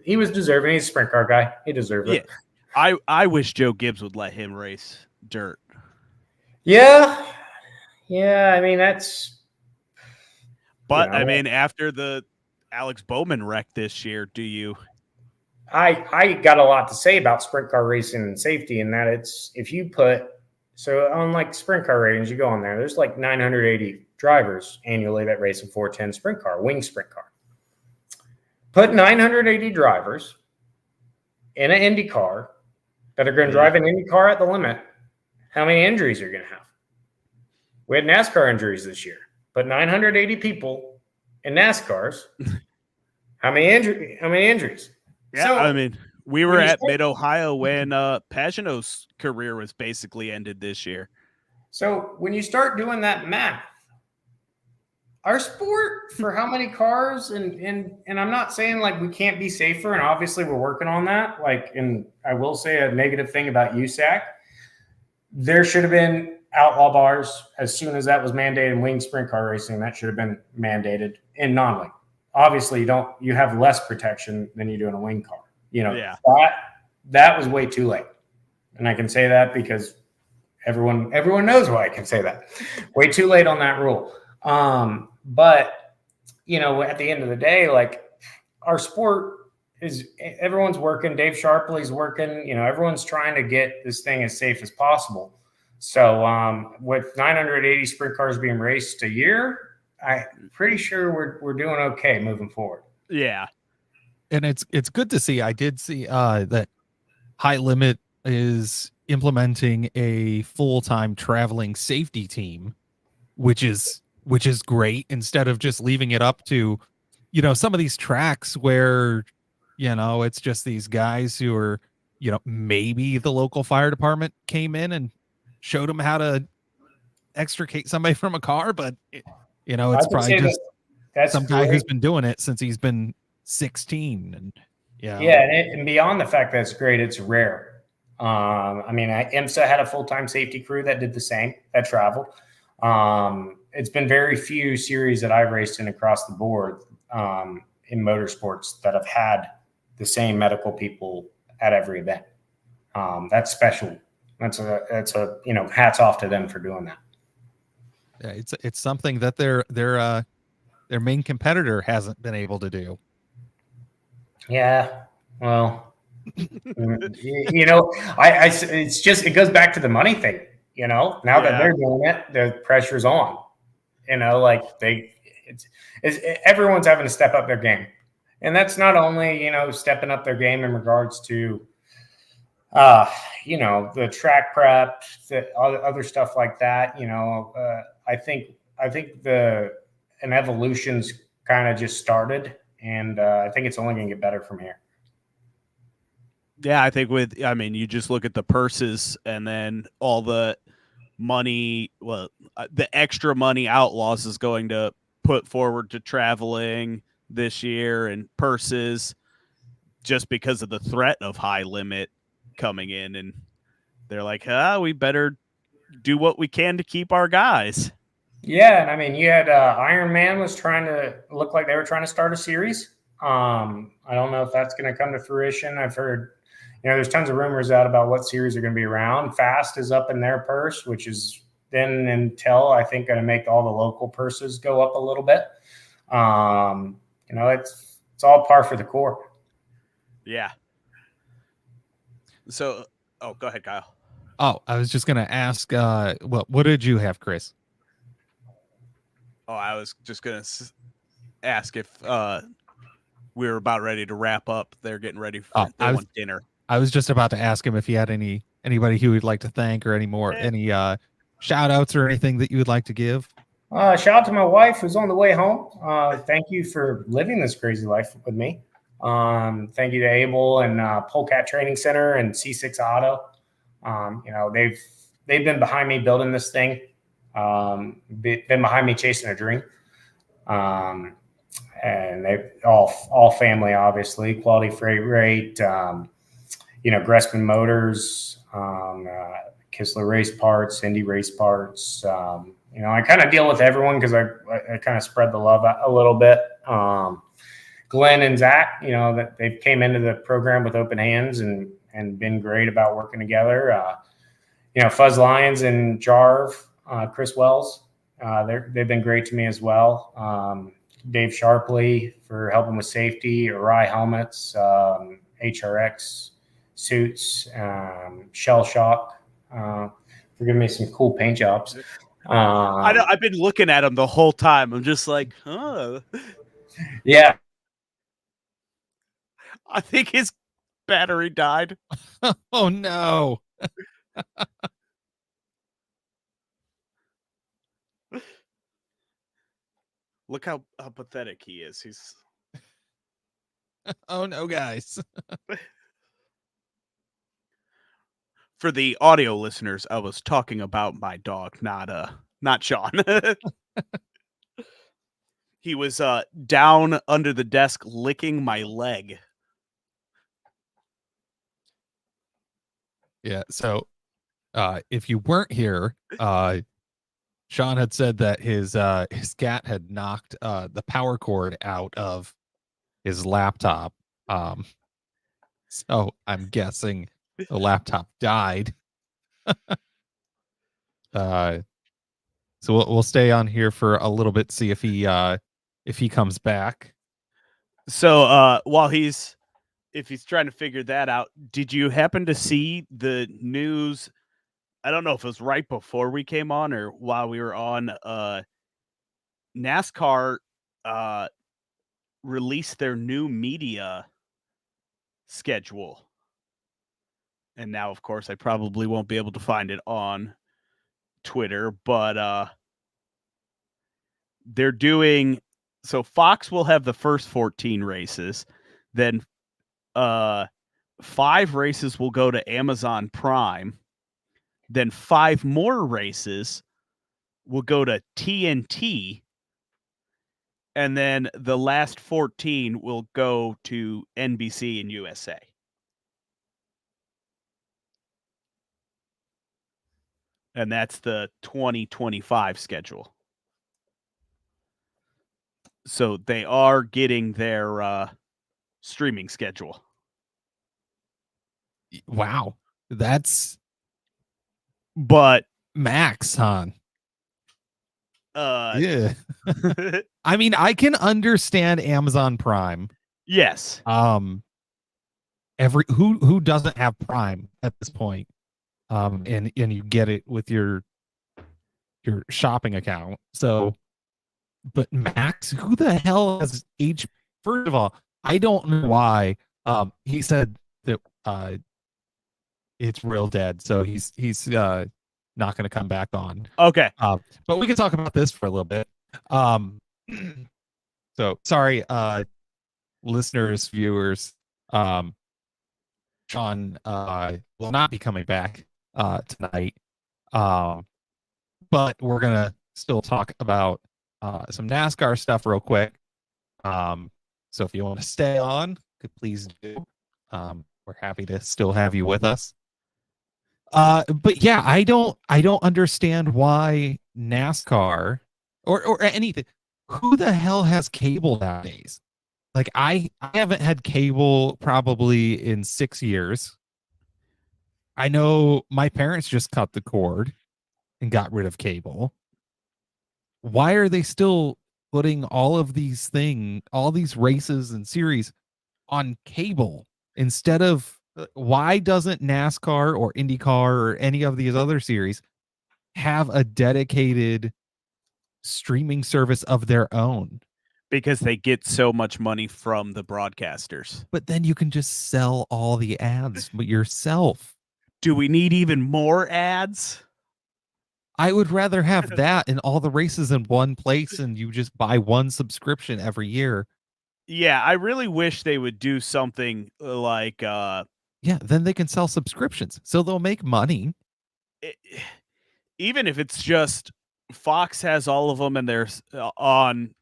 he was deserving. He's a sprint car guy. He deserved it. I wish Joe Gibbs would let him race dirt. Yeah. I mean, that's. But I mean, after the Alex Bowman wreck this year, do you? I got a lot to say about sprint car racing and safety, and that it's if you put on like sprint car ratings, you go on there. There's like 980 drivers annually that race a 410 sprint car, wing sprint car. Put 980 drivers in an Indy car that are going to drive an Indy car at the limit. How many injuries are you going to have? We had NASCAR injuries this year, but 980 people in NASCARs. How many injuries? Yeah, so, I mean, we were at Mid-Ohio when Pagano's career was basically ended this year. So when you start doing that math, our sport for how many cars and I'm not saying like we can't be safer, and obviously we're working on that. Like, and I will say a negative thing about USAC. There should have been outlaw bars as soon as that was mandated in wing sprint car racing. That should have been mandated in non-wing. Obviously, you have less protection than you do in a wing car. You know, that was way too late, and I can say that because everyone knows why I can say that. Way too late on that rule. But you know, at the end of the day, like our sport is everyone's working. Dave Sharpley's working. You know, everyone's trying to get this thing as safe as possible. So with 980 sprint cars being raced a year, I'm pretty sure we're doing okay moving forward. Yeah. And it's good to see. I did see that High Limit is implementing a full-time traveling safety team, which is great, instead of just leaving it up to, you know, some of these tracks where, you know, it's just these guys who are, you know, maybe the local fire department came in and showed them how to extricate somebody from a car, but you know, it's probably just some guy who's been doing it since he's been 16. And and beyond the fact that it's great, it's rare. I mean, IMSA had a full-time safety crew that did the same, that traveled. It's been very few series that I've raced in across the board in motorsports that have had the same medical people at every event. That's special. That's a you know, hats off to them for doing that. Yeah, it's something that their main competitor hasn't been able to do. Yeah, well, you know, it's just, it goes back to the money thing. You know, now that they're doing it, the pressure's on. You know, like everyone's having to step up their game, and that's not only, you know, stepping up their game in regards to, you know, the track prep, the other stuff like that. You know, I think an evolution's kind of just started, and I think it's only going to get better from here. Yeah, I think you just look at the purses and then all the money, the extra money Outlaws is going to put forward to traveling this year and purses, just because of the threat of High Limit coming in, and they're like, we better do what we can to keep our guys. Yeah, and I mean, you had Iron Man was trying to look like they were trying to start a series. I don't know if that's going to come to fruition. I've heard, you know, there's tons of rumors out about what series are going to be around. Fast is up in their purse, which is then until I think going to make all the local purses go up a little bit. You know, it's all par for the core. Yeah. So, go ahead, Kyle. Oh, I was just going to ask, what did you have, Chris? Oh, I was just gonna ask if we were about ready to wrap up. They're getting ready for they want dinner. I was just about to ask him if he had anybody he would like to thank or any shout outs or anything that you would like to give. Shout out to my wife who's on the way home. Thank you for living this crazy life with me. Thank you to Abel and Polecat Training Center and C6 Auto. They've been behind me building this thing. Been behind me chasing a dream. And they all family, obviously. Quality Freight Rate, Gressman Motors, Kistler Race Parts, Indy Race Parts. I kind of deal with everyone because I kind of spread the love out a little bit. Glenn and Zach, that they came into the program with open hands and been great about working together. Fuzz Lyons and Jarv, Chris Wells, they've been great to me as well. Dave Sharpley for helping with safety, Arai helmets, HRX suits, Shell Shock for giving me some cool paint jobs. I've been looking at him the whole time. I'm just like, yeah. I think his battery died. Oh no. Look how pathetic he is. He's oh no, guys. For the audio listeners, I was talking about my dog, not Sean. He was down under the desk licking my leg. Yeah, so if you weren't here, Sean had said that his cat had knocked the power cord out of his laptop. So I'm guessing the laptop died. So we'll stay on here for a little bit, see if he comes back. So while if he's trying to figure that out, did you happen to see the news? I don't know if it was right before we came on or while we were on. NASCAR released their new media schedule. And now, of course, I probably won't be able to find it on Twitter, but they're doing so Fox will have the first 14 races, then 5 races will go to Amazon Prime, then 5 more races will go to TNT, and then the last 14 will go to NBC and USA. And that's the 2025 schedule. So they are getting their streaming schedule. Wow. That's but max, hon. Yeah. I mean, I can understand Amazon Prime. Yes. Who doesn't have Prime at this point? And you get it with your shopping account. So, but Max, who the hell has First of all, I don't know why. He said that it's real dead, so he's not going to come back on. Okay. But we can talk about this for a little bit. So sorry, listeners, viewers. Sean will not be coming back tonight. But we're gonna still talk about some NASCAR stuff real quick. So if you want to stay on, please do. We're happy to still have you with us. But yeah, I don't understand why NASCAR or anything. Who the hell has cable nowadays? Like I haven't had cable probably in 6 years. I know my parents just cut the cord and got rid of cable. Why are they still putting all these races and series on cable instead of why doesn't NASCAR or IndyCar or any of these other series have a dedicated streaming service of their own. Because they get so much money from the broadcasters. But then you can just sell all the ads yourself. Do we need even more ads? I would rather have that and all the races in one place, and you just buy one subscription every year. Yeah, I really wish they would do something like yeah, then they can sell subscriptions, so they'll make money. Even if it's just Fox has all of them and they're on,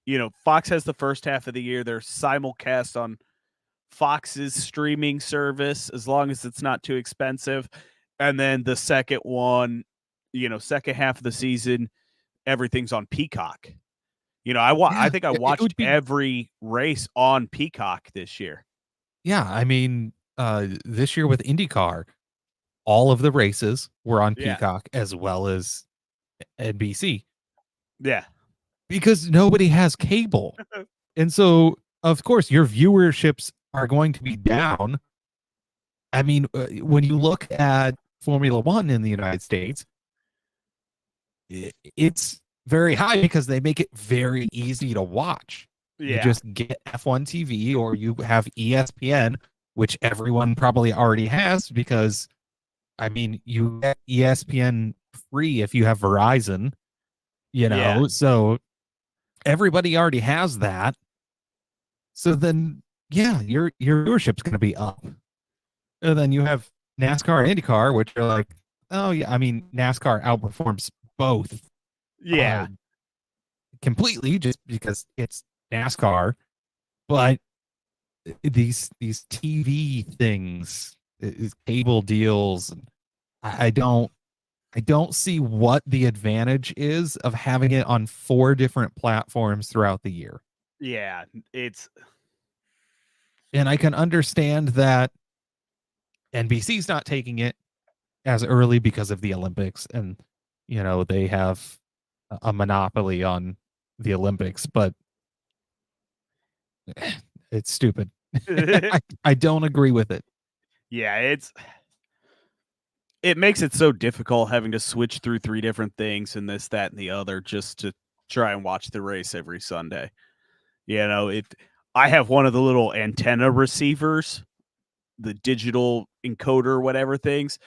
Fox has the first half of the year, they're simulcast on Fox's streaming service, as long as it's not too expensive. And then the second one, second half of the season, everything's on Peacock. I think I watched every race on Peacock this year. Yeah, I mean, this year with IndyCar, all of the races were on Peacock as well as NBC. Yeah. Because nobody has cable. And so, of course, your viewerships are going to be down. I mean, when you look at Formula One in the United States, it's very high because they make it very easy to watch. Yeah. You just get F1 TV or you have ESPN, which everyone probably already has because, I mean, you get ESPN free if you have Verizon, so everybody already has that. So then, yeah, your viewership's going to be up. And then you have NASCAR and IndyCar, which are like, oh, yeah, I mean, NASCAR outperforms both. Yeah. Completely just because it's NASCAR. But these TV things, cable deals, and I don't see what the advantage is of having it on 4 different platforms throughout the year. Yeah, and I can understand that NBC's not taking it as early because of the Olympics, and they have a monopoly on the Olympics, but it's stupid. I don't agree with it. Yeah, it makes it so difficult having to switch through 3 different things and this, that, and the other just to try and watch the race every Sunday. I have one of the little antenna receivers, the digital encoder, whatever things.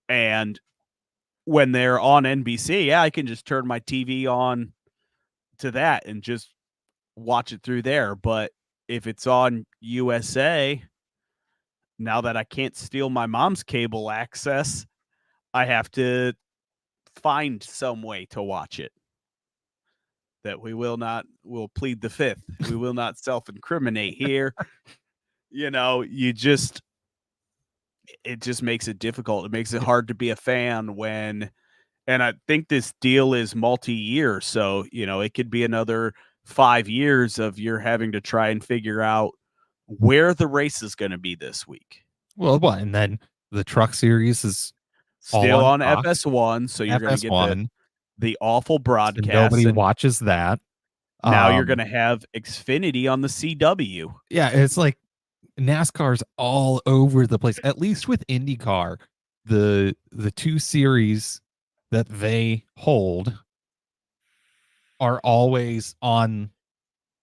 And when they're on NBC, I can just turn my TV on to that and just watch it through there. But if it's on USA, now that I can't steal my mom's cable access, I have to find some way to watch it. That we'll plead the fifth. We will not self-incriminate here. It just makes it difficult. It makes it hard to be a fan and I think this deal is multi-year. So, it could be another 5 years of you're having to try and figure out where the race is going to be this week. Well, what? And then the truck series is still on FS1. So you're going to get the awful broadcast. So nobody watches that. Now you're going to have Xfinity on the CW. Yeah, it's like NASCAR's all over the place. At least with IndyCar, the 2 series that they hold are always on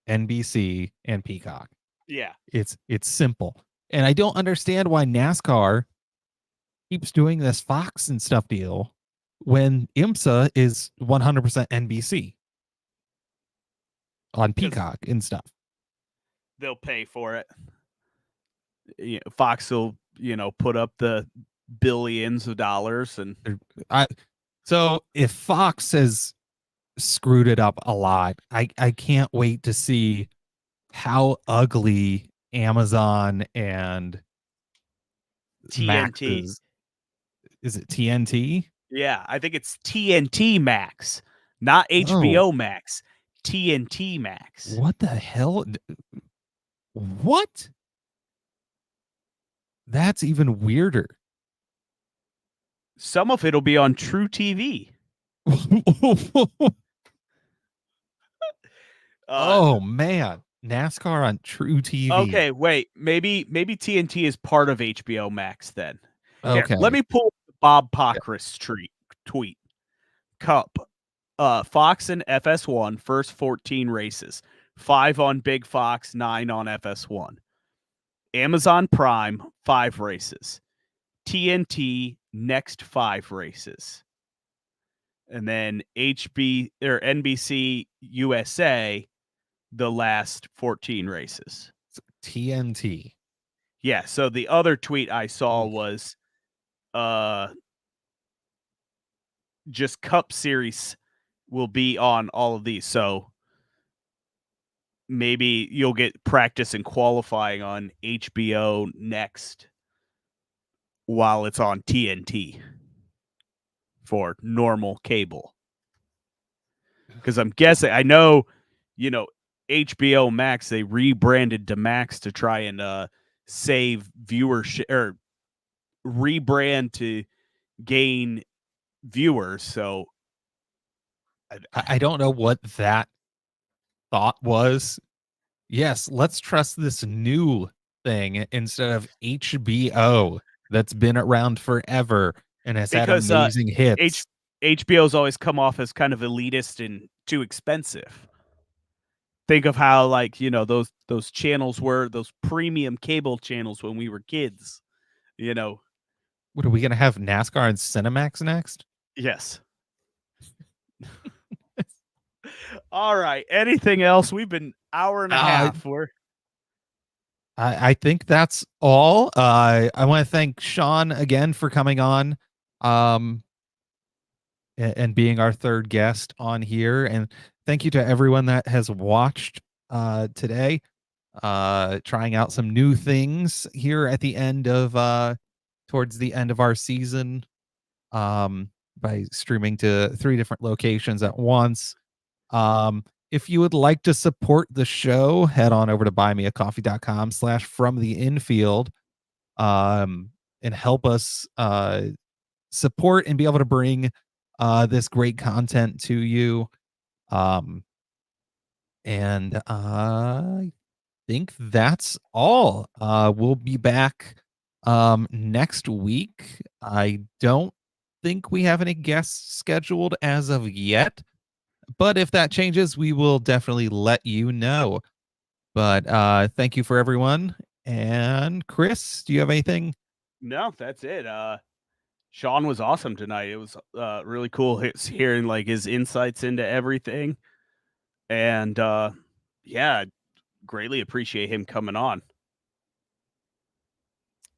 NBC and Peacock. Yeah. It's simple. And I don't understand why NASCAR keeps doing this Fox and stuff deal when IMSA is 100% NBC on Peacock and stuff. They'll pay for it. Fox will, put up the billions of dollars. And so if Fox has screwed it up a lot, I can't wait to see how ugly Amazon and TNT is it TNT? Yeah, I think it's TNT Max, not HBO Max. TNT Max. What the hell? What? That's even weirder. Some of it'll be on True TV. Oh man, NASCAR on True TV. Okay, wait. Maybe TNT is part of HBO Max then. Okay. Here, let me pull Bob Pockris tweet. Cup. Fox and FS1, first 14 races, 5 on Big Fox, 9 on FS1. Amazon Prime, 5 races. TNT, next 5 races. And then NBC USA, the last 14 races. TNT. Yeah, so the other tweet I saw was just Cup Series will be on all of these. So maybe you'll get practice and qualifying on HBO next while it's on TNT for normal cable. Because I'm guessing, I know, HBO Max, they rebranded to Max to try and save viewership, or rebrand to gain viewers. So I don't know what that thought was. Yes, let's trust this new thing instead of HBO that's been around forever and has because had amazing hits. HBO's always come off as kind of elitist and too expensive. Think of how, like, those channels were, those premium cable channels when we were kids. What are we going to have, NASCAR and Cinemax next? Yes. All right. Anything else? We've been hour and a half for. I think that's all. I want to thank Sean again for coming on, and being our third guest on here. And thank you to everyone that has watched today, trying out some new things here at the end of towards the end of our season, by streaming to 3 different locations at once. If you would like to support the show, head on over to buymeacoffee.com/fromtheinfield, and help us support and be able to bring this great content to you. And I think that's all. We'll be back next week. I don't think we have any guests scheduled as of yet, but if that changes, we will definitely let you know. But thank you for everyone. And Chris, do you have anything? No, that's it. Sean was awesome tonight. It was really cool hearing like his insights into everything. And yeah, greatly appreciate him coming on.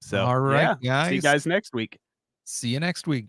So all right, yeah, guys. see you guys next week. See you next week.